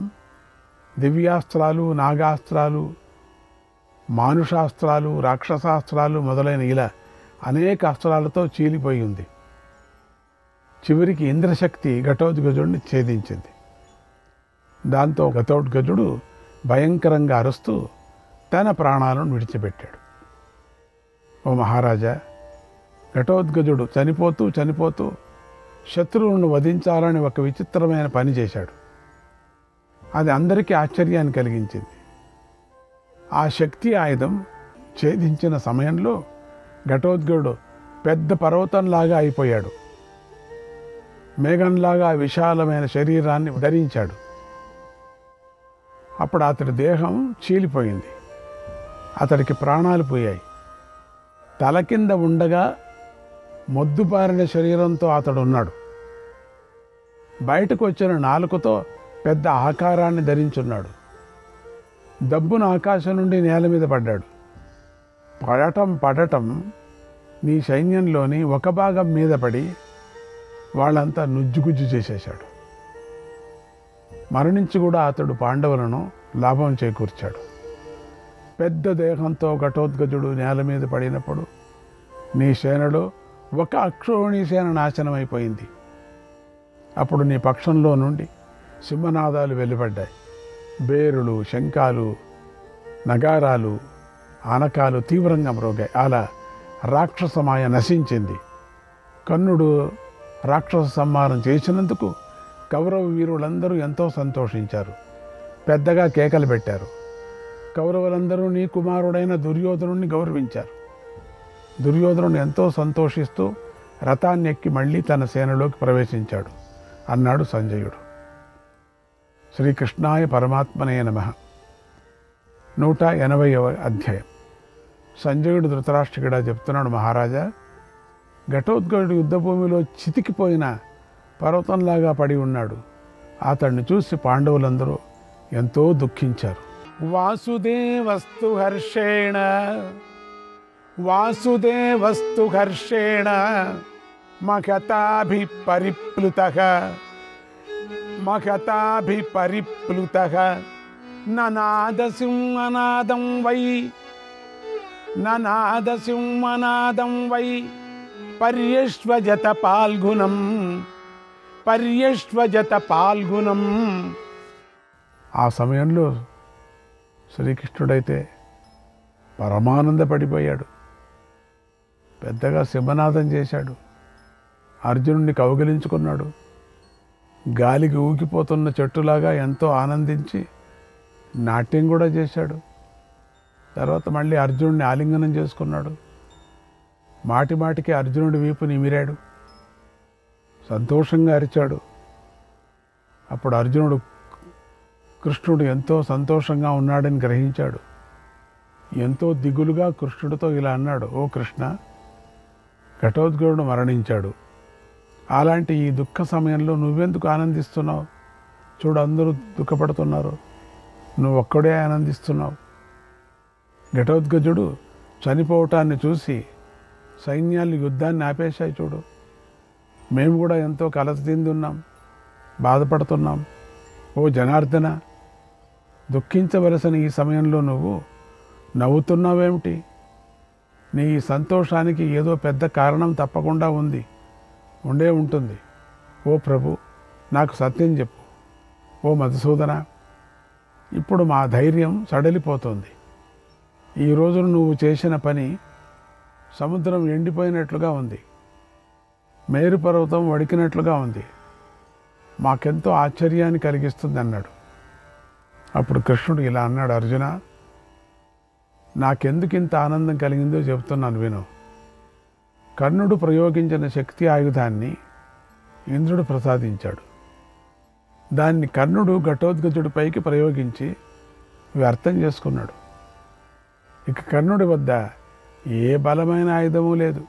దివ్యాస్త్రాలు, నాగాస్త్రాలు, మానుషాస్త్రాలు, రాక్షసాస్త్రాలు మొదలైన ఇలా అనేక అస్త్రాలతో చీలిపోయి ఉంది. చివరికి ఇంద్రశక్తి ఘటోద్గజుడిని ఛేదించింది. దాంతో ఘటోద్గజుడు భయంకరంగా అరుస్తూ తన ప్రాణాలను విడిచిపెట్టాడు. ఓ మహారాజా, ఘటోద్గజుడు చనిపోతూ శత్రువులను వధించాలని ఒక విచిత్రమైన పని చేశాడు. అది అందరికీ ఆశ్చర్యాన్ని కలిగించింది. ఆ శక్తి ఆయుధం ఛేదించిన సమయంలో ఘటోద్గజుడు పెద్ద పర్వతంలాగా అయిపోయాడు. మేఘంలాగా విశాలమైన శరీరాన్ని ధరించాడు. అప్పుడు అతడి దేహం చీలిపోయింది. అతడికి ప్రాణాలు పోయాయి. తల కింద ఉండగా మొద్దుపారిన శరీరంతో అతడు ఉన్నాడు. బయటకు వచ్చిన నాలుకతో పెద్ద ఆకారాన్ని ధరించున్నాడు. దబ్బున ఆకాశం నుండి నేల మీద పడ్డాడు. పడటం నీ సైన్యంలోని ఒక భాగం మీద పడి వాళ్ళంతా నుజ్జుగుజ్జు చేసేశాడు. మరణించి కూడా అతడు పాండవులను లాభం చేకూర్చాడు. పెద్ద దేహంతో ఘటోత్కచుడు నేల మీద పడినప్పుడు నీ సేనలో ఒక అక్షోణి సేన నాశనమైపోయింది. అప్పుడు నీ పక్షంలో నుండి సింహనాదాలు వెలువడ్డాయి. బేరులు, శంఖాలు, నగారాలు, ఆనకాలు తీవ్రంగా మ్రోగాయి. అలా రాక్షసమాయ నశించింది. కర్ణుడు రాక్షస సంహారం చేసినందుకు కౌరవ వీరులందరూ ఎంతో సంతోషించారు. పెద్దగా కేకలు పెట్టారు. కౌరవులందరూ నీ కుమారుడైన దుర్యోధనుడిని గౌరవించారు. దుర్యోధనుడు ఎంతో సంతోషిస్తూ రథాన్ని ఎక్కి మళ్ళీ తన సేనలోకి ప్రవేశించాడు అన్నాడు సంజయుడు. శ్రీకృష్ణాయ పరమాత్మనే నమః. 180వ అధ్యాయం. సంజయుడు ధృతరాష్ట్రుడిగా చెప్తున్నాడు, మహారాజా, ఘటోత్కచుడు యుద్ధభూమిలో చితికిపోయిన పర్వతంలాగా పడి ఉన్నాడు. అతన్ని చూసి పాండవులందరూ ఎంతో దుఃఖించారు. వాసుదేవస్తు హర్షేణ మఖతాభిపరిప్లుతః ననాదసింహనాదం వై పర్యశ్వజత పాల్గుణం. ఆ సమయంలో శ్రీకృష్ణుడైతే పరమానందపడిపోయాడు. పెద్దగా సింహనాదం చేశాడు. అర్జునుడిని కౌగిలించుకున్నాడు. గాలికి ఊగిపోతున్న చెట్టులాగా ఎంతో ఆనందించి నాట్యం కూడా చేశాడు. తర్వాత మళ్ళీ అర్జునుడిని ఆలింగనం చేసుకున్నాడు. మాటి మాటికి అర్జునుడి వీపు నిమిరాడు. సంతోషంగా అరిచాడు. అప్పుడు అర్జునుడు కృష్ణుడు ఎంతో సంతోషంగా ఉన్నాడని గ్రహించాడు. ఎంతో దిగులుగా కృష్ణుడితో ఇలా అన్నాడు, ఓ కృష్ణ, ఘటోత్కచుడు మరణించాడు. అలాంటి ఈ దుఃఖ సమయంలో నువ్వెందుకు ఆనందిస్తున్నావు? చూడు, అందరూ దుఃఖపడుతున్నారు, నువ్వు ఒక్కడే ఆనందిస్తున్నావు. ఘటోత్కచుడు చనిపోవటాన్ని చూసి సైన్యాలు యుద్ధాన్ని ఆపేశాయి. చూడు, మేము కూడా ఎంతో కలతదిందున్నాం, బాధపడుతున్నాం. ఓ జనార్దన, దుఃఖించవలసిన ఈ సమయంలో నువ్వు నవ్వుతున్నావేమిటి? నీ సంతోషానికి ఏదో పెద్ద కారణం తప్పకుండా ఉండే ఉంటుంది. ఓ ప్రభు, నాకు సత్యం చెప్పు. ఓ మధుసూదన, ఇప్పుడు మా ధైర్యం సడలిపోతుంది. ఈ రోజున నువ్వు చేసిన పని సముద్రం ఎండిపోయినట్లుగా ఉంది, మేరు పర్వతం వడికినట్లుగా ఉంది. మాకెంతో ఆశ్చర్యాన్ని కలిగిస్తుంది అన్నాడు. అప్పుడు కృష్ణుడు ఇలా అన్నాడు, అర్జున, నాకెందుకు ఇంత ఆనందం కలిగిందో చెబుతున్నాను విను. కర్ణుడు ప్రయోగించిన శక్తి ఆయుధాన్ని ఇంద్రుడు ప్రసాదించాడు. దాన్ని కర్ణుడు ఘటోత్కచుడి పైకి ప్రయోగించి వ్యర్థం చేసుకున్నాడు. ఇక కర్ణుడి వద్ద ఏ బలమైన ఆయుధము లేదు.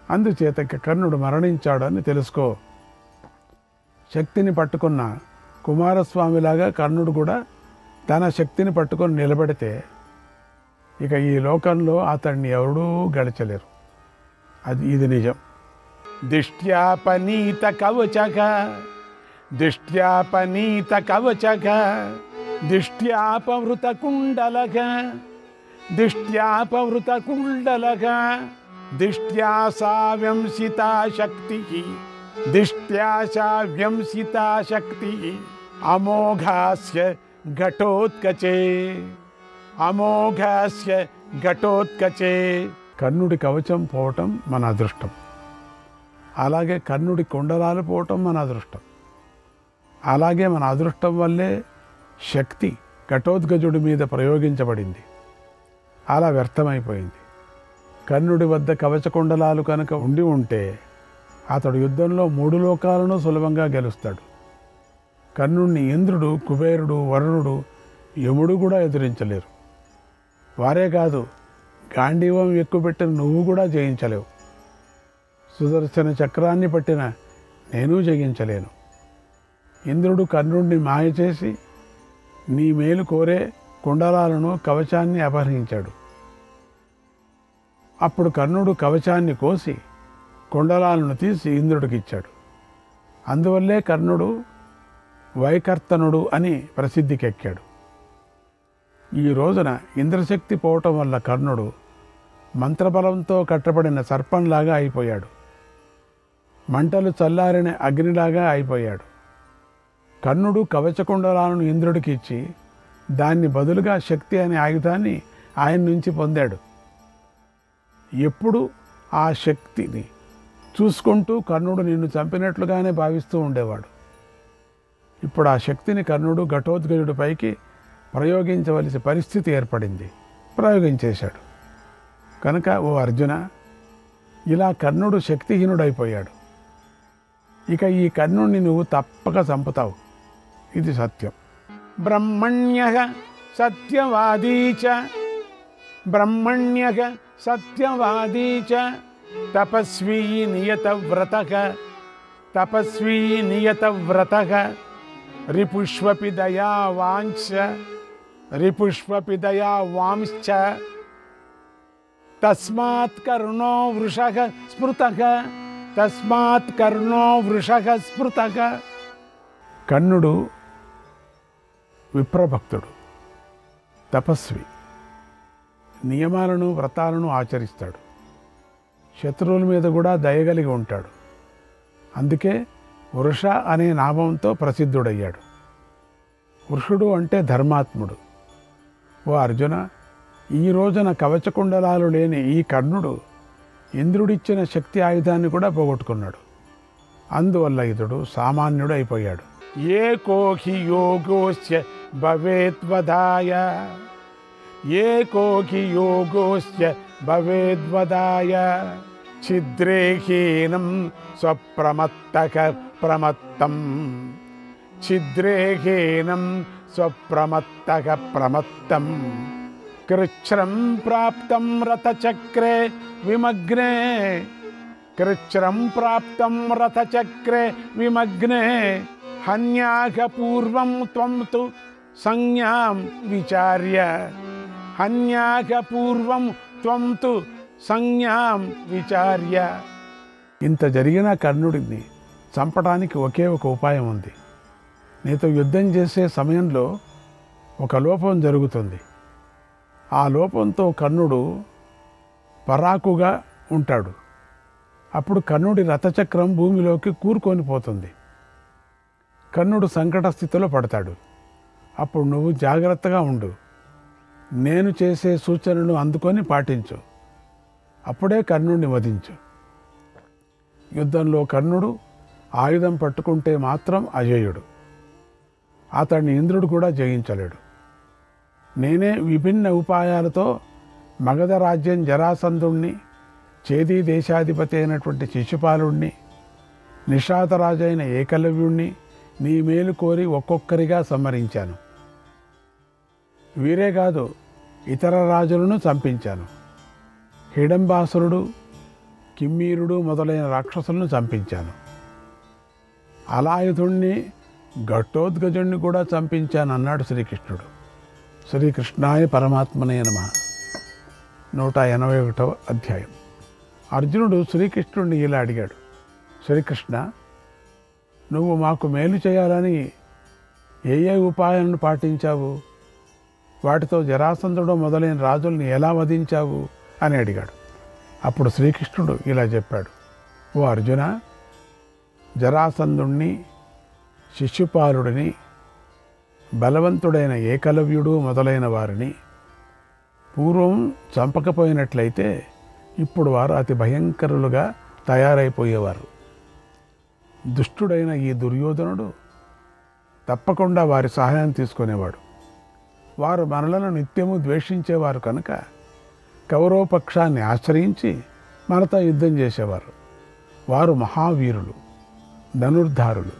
అందుచేత ఇక కర్ణుడు మరణించాడు అని తెలుసుకో. శక్తిని పట్టుకున్న కుమారస్వామిలాగా కర్ణుడు కూడా తన శక్తిని పట్టుకొని నిలబడితే ఇక ఈ లోకంలో అతన్ని ఎవడూ గెలచలేరు. ఇది నిజం. దిష్ట్యాపనీత కవచక దిష్ట్యాపవృత కుండలక దిష్ట్యాసా వ్యంసితా శక్తి అమోఘాస్య ఘటోత్కచే. కర్ణుడి కవచం పోవటం మన అదృష్టం. అలాగే కర్ణుడి కుండలాలు పోవటం మన అదృష్టం. అలాగే మన అదృష్టం వల్లే శక్తి ఘటోత్కచుడి మీద ప్రయోగించబడింది. అలా వ్యర్థమైపోయింది. కర్ణుడి వద్ద కవచకుండలాలు కనుక ఉంటే అతడు యుద్ధంలో 3 లోకాలను సులభంగా గెలుస్తాడు. కర్ణుడిని ఇంద్రుడు, కుబేరుడు, వరుణుడు, యముడు కూడా ఎదిరించలేరు. వారే కాదు, గాంధీవం ఎక్కుపెట్టిన నువ్వు కూడా జయించలేవు. సుదర్శన చక్రాన్ని పట్టిన నేను జయించలేను. ఇంద్రుడు కర్ణుడిని మాయ చేసి నీ మేలు కోరే కుండలాలను కవచాన్ని అపహరించాడు. అప్పుడు కర్ణుడు కవచాన్ని కోసి కుండలాలను తీసి ఇంద్రుడికి ఇచ్చాడు. అందువల్లే కర్ణుడు వైకర్తనుడు అని ప్రసిద్ధికెక్కాడు. ఈ రోజున ఇంద్రశక్తి పోవటం వల్ల కర్ణుడు మంత్రబలంతో కట్టబడిన సర్పంలాగా అయిపోయాడు. మంటలు చల్లారిన అగ్నిలాగా అయిపోయాడు. కర్ణుడు కవచకుండలాలను ఇంద్రుడికి ఇచ్చి దాన్ని బదులుగా శక్తి అనే ఆయుధాన్ని ఆయన నుంచి పొందాడు. ఎప్పుడు ఆ శక్తిని చూసుకుంటూ కర్ణుడు నిన్ను చంపినట్లుగానే భావిస్తూ ఉండేవాడు. ఇప్పుడు ఆ శక్తిని కర్ణుడు ఘటోత్కచుడిపైకి ప్రయోగించవలసిన పరిస్థితి ఏర్పడింది. ప్రయోగించేశాడు. కనుక ఓ అర్జున, ఇలా కర్ణుడు శక్తిహీనుడైపోయాడు. ఇక ఈ కర్ణుడిని నువ్వు తప్పక చంపుతావు. ఇది సత్యం. బ్రహ్మణ్యః సత్యవాదీ చ బ్రహ్మణ్యః సత్యవాదీ చ తపస్వీ నియతవ్రతః తపస్వీ నియతవ్రతః రిపుష్వపి దయావాంశ్చ రిపుష్వపి దయావాంశ్చ తస్మాత్ కర్ణో వృషః స్మృతః తస్మాత్ కర్ణో వృషః స్మృతః. కర్ణుడు విప్రభక్తుడు, తపస్వి, నియమాలను వ్రతాలను ఆచరిస్తాడు. శత్రువుల మీద కూడా దయగలిగి ఉంటాడు. అందుకే వృష అనే నామంతో ప్రసిద్ధుడయ్యాడు. వృషుడు అంటే ధర్మాత్ముడు. ఓ అర్జున, ఈ రోజున కవచకుండలాలు లేని ఈ కర్ణుడు ఇంద్రుడిచ్చిన శక్తి ఆయుధాన్ని కూడా పోగొట్టుకున్నాడు. అందువల్ల ఇతడు సామాన్యుడు అయిపోయాడు. ఏకోహి యోగోస్య భవేద్వదాయ ఏకోహి యోగోస్య భవేద్వదాయ ఛిద్రేహీనం స్వప్రమత్తక ప్రమత్తం ఛిద్రేహీనం స్వప్రమత్తక ప్రమత్తం కృచ్ఛ్రం ప్రాప్తం రథచక్రే విమగ్నే కృచ్ఛ్రం ప్రాప్తం రథచక్రే విమగ్నే హన్యాక పూర్వం త్వం తు సంజ్ఞాం విచార్య హన్యాక పూర్వం త్వం తు సంజ్ఞాం విచార్య. ఇంత జరిగిన కర్ణుడిని చంపడానికి ఒకే ఒక ఉపాయం ఉంది. నీతో యుద్ధం చేసే సమయంలో ఒక లోపం జరుగుతుంది. ఆ లోపంతో కర్ణుడు పరాకుగా ఉంటాడు. అప్పుడు కర్ణుడి రథచక్రం భూమిలోకి కూరుకొని పోతుంది. కర్ణుడు సంకట స్థితిలో పడతాడు. అప్పుడు నువ్వు జాగ్రత్తగా ఉండు. నేను చేసే సూచనలు అందుకొని పాటించు. అప్పుడే కర్ణుడిని వధించు. యుద్ధంలో కర్ణుడు ఆయుధం పట్టుకుంటే మాత్రం అజేయుడు. అతడిని ఇంద్రుడు కూడా జయించలేడు. నేనే విభిన్న ఉపాయాలతో మగధ రాజ్యం జరాసంధుణ్ణి, చేదీ దేశాధిపతి అయినటువంటి శిశుపాలుణ్ణి, నిషాదరాజైన ఏకలవ్యుణ్ణి నీ మేలు కోరి ఒక్కొక్కరిగా సంహరించాను. వీరే కాదు, ఇతర రాజులను చంపించాను. హిడంబాసురుడు, కిమ్మీరుడు మొదలైన రాక్షసులను చంపించాను. అలాయుధుణ్ణి, ఘటోత్కచుణ్ణి కూడా చంపించాను అన్నాడు శ్రీకృష్ణుడు. శ్రీకృష్ణాయ పరమాత్మనే నమః. 181వ అధ్యాయం. అర్జునుడు శ్రీకృష్ణుడిని ఇలా అడిగాడు. శ్రీకృష్ణ, నువ్వు మాకు మేలు చేయాలని ఏ ఏ ఉపాయాలను పాటించావు? వాటితో జరాసంధుడు మొదలైన రాజుల్ని ఎలా వధించావు అని అడిగాడు. అప్పుడు శ్రీకృష్ణుడు ఇలా చెప్పాడు. ఓ అర్జున, జరాసంధుణ్ణి, శిశుపాలుడిని, బలవంతుడైన ఏకలవ్యుడు మొదలైన వారిని పూర్వం చంపకపోయినట్లయితే ఇప్పుడు వారు అతి భయంకరులుగా తయారైపోయేవారు. దుష్టుడైన ఈ దుర్యోధనుడు తప్పకుండా వారి సహాయం తీసుకునేవాడు. వారు మనలను నిత్యము ద్వేషించేవారు కనుక కౌరవపక్షాన్ని ఆశ్రయించి మనతో యుద్ధం చేసేవారు. వారు మహావీరులు, ధనుర్ధారులు,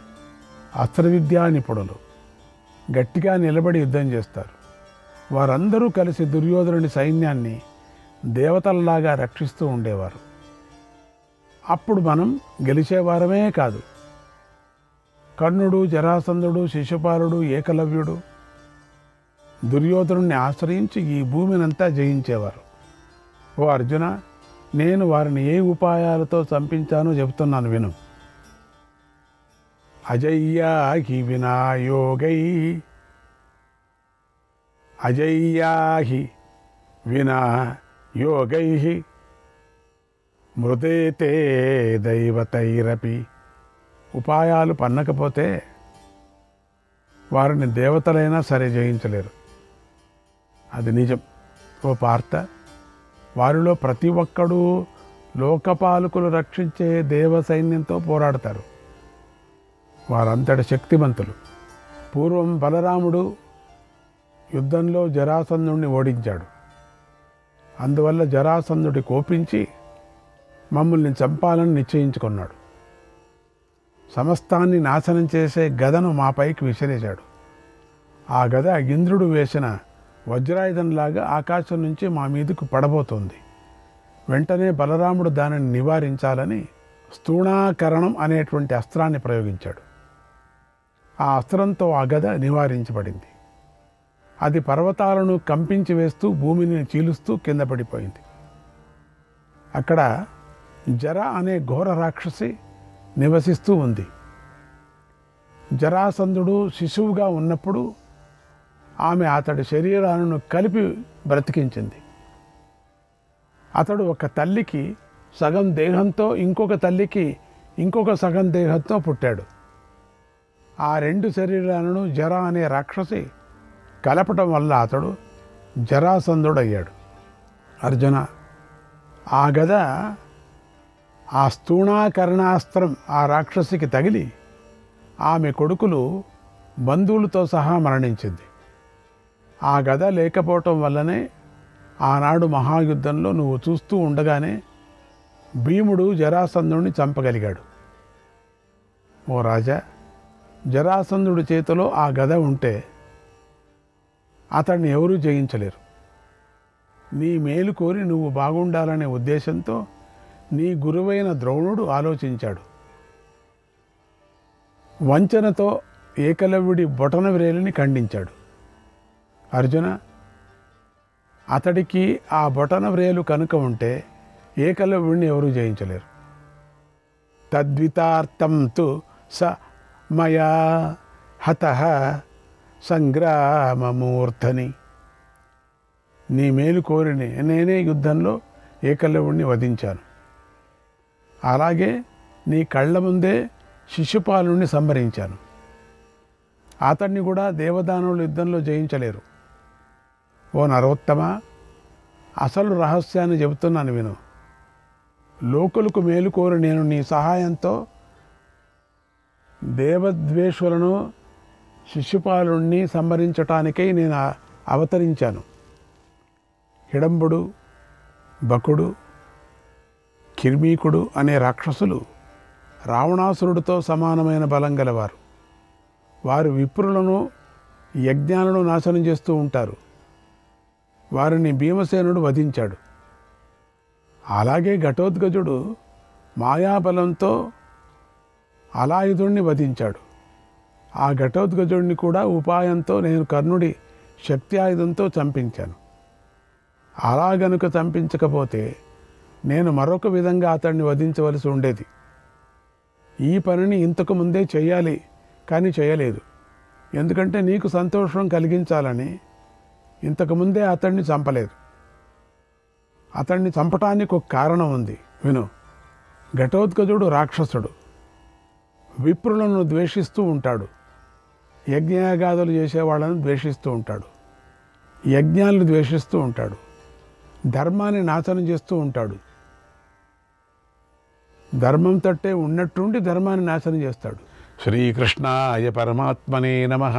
అస్త్రవిద్యా నిపుణులు, గట్టిగా నిలబడి యుద్ధం చేస్తారు. వారందరూ కలిసి దుర్యోధనుని సైన్యాన్ని దేవతల్లాగా రక్షిస్తూ ఉండేవారు. అప్పుడు మనం గెలిచేవారమే కాదు, కర్ణుడు, జరాసంధుడు, శిశుపాలుడు, ఏకలవ్యుడు దుర్యోధనుణ్ణి ఆశ్రయించి ఈ భూమినంతా జయించేవారు. ఓ అర్జున, నేను వారిని ఏ ఉపాయాలతో చంపించానో చెబుతున్నాను విను. అజయ్యాహి వినాయోగై అజయ్యాహి వినాయోగై మృదేతే దైవతైరపి. ఉపాయాలు పన్నకపోతే వారిని దేవతలైనా సరే జయించలేరు. అది నిజం. ఓ పార్థ, వారిలో ప్రతి ఒక్కడూ లోకపాలకులు రక్షించే దేవ సైన్యంతో పోరాడతారు. వారంతటి శక్తిమంతులు. పూర్వం బలరాముడు యుద్ధంలో జరాసంధుడిని ఓడించాడు. అందువల్ల జరాసంధుడి కోపించి మమ్మల్ని చంపాలని నిశ్చయించుకున్నాడు. సమస్తాన్ని నాశనం చేసే గదను మాపైకి విసిరేశాడు. ఆ గద ఇంద్రుడు వేసిన వజ్రాయుధంలాగా ఆకాశం నుంచి మా మీదకు పడబోతోంది. వెంటనే బలరాముడు దానిని నివారించాలని స్థూణాకరణం అనేటువంటి అస్త్రాన్ని ప్రయోగించాడు. ఆ అస్త్రంతో ఆ గద నివారించబడింది. అది పర్వతాలను కంపించి వేస్తూ భూమిని చీలుస్తూ కింద పడిపోయింది. అక్కడ జర అనే ఘోర రాక్షసి నివసిస్తూ ఉంది. జరాసంధుడు శిశువుగా ఉన్నప్పుడు ఆమె అతడి శరీరాలను కలిపి బ్రతికించింది. అతడు ఒక తల్లికి సగం దేహంతో, ఇంకొక తల్లికి ఇంకొక సగం దేహంతో పుట్టాడు. ఆ రెండు శరీరాలను జర అనే రాక్షసి కలపటం వల్ల అతడు జరాసంధుడయ్యాడు. అర్జున, ఆ గద ఆ స్థూణాకరణాస్త్రం ఆ రాక్షసికి తగిలి ఆమె కొడుకులు బంధువులతో సహా మరణించింది. ఆ గద లేకపోవటం వల్లనే ఆనాడు మహాయుద్ధంలో నువ్వు చూస్తూ ఉండగానే భీముడు జరాసంధుడిని చంపగలిగాడు. ఓ రాజా, జరాసంధుడి చేతిలో ఆ గద ఉంటే అతన్ని ఎవరూ జయించలేరు. నీ మేలు కోరి నువ్వు బాగుండాలనే ఉద్దేశంతో నీ గురువైన ద్రోణుడు ఆలోచించాడు. వంచనతో ఏకలవ్యుడి బొటన వ్రేలిని ఖండించాడు. అర్జున, అతడికి ఆ బొటన వ్రేలు కనుక ఉంటే ఏకలవ్యుడిని ఎవరూ జయించలేరు. తద్వితార్థం తు స మయా హతః సంగ్రామమూర్ధని. నీ మేలు కోరి నేనే యుద్ధంలో ఏకలవ్యుడిని వధించాను. అలాగే నీ కళ్ళ ముందే శిశుపాలుని సంహరించాను. అతన్ని కూడా దేవదానులు యుద్ధంలో జయించలేరు. ఓ నరోత్తమ, అసలు రహస్యాన్ని చెబుతున్నాను విను. లోకులకు మేలు కోరి నేను నీ సహాయంతో దేవద్వేషులను, శిశుపాలుణ్ణి సంహరించటానికై నేను అవతరించాను. హిడంబుడు, బకుడు, కిర్మీకుడు అనే రాక్షసులు రావణాసురుడితో సమానమైన బలం గలవారు. వారు విప్రులను, యజ్ఞాలను నాశనం చేస్తూ ఉంటారు. వారిని భీమసేనుడు వధించాడు. అలాగే ఘటోత్కచుడు మాయాబలంతో అలాయుధుణ్ణి వధించాడు. ఆ ఘటోత్కచుడిని కూడా ఉపాయంతో నేను కర్ణుడి శక్తి ఆయుధంతో చంపించాను. అలా గనుక చంపించకపోతే నేను మరొక విధంగా అతన్ని వధించవలసి ఉండేది. ఈ పనిని ఇంతకు ముందే చేయాలి, కానీ చేయలేదు. ఎందుకంటే నీకు సంతోషం కలిగించాలని ఇంతకుముందే అతన్ని చంపలేదు. అతన్ని చంపటానికి ఒక కారణం ఉంది, విను. ఘటోత్కచుడు రాక్షసుడు. విప్రులను ద్వేషిస్తూ ఉంటాడు. యజ్ఞయాగాదులు చేసేవాళ్ళను ద్వేషిస్తూ ఉంటాడు. యజ్ఞాలను ద్వేషిస్తూ ఉంటాడు. ధర్మాన్ని నాశనం చేస్తూ ఉంటాడు. ధర్మం తట్టే ఉన్నట్టుండి ధర్మాన్ని నాశనం చేస్తాడు. శ్రీకృష్ణాయ పరమాత్మనే నమః.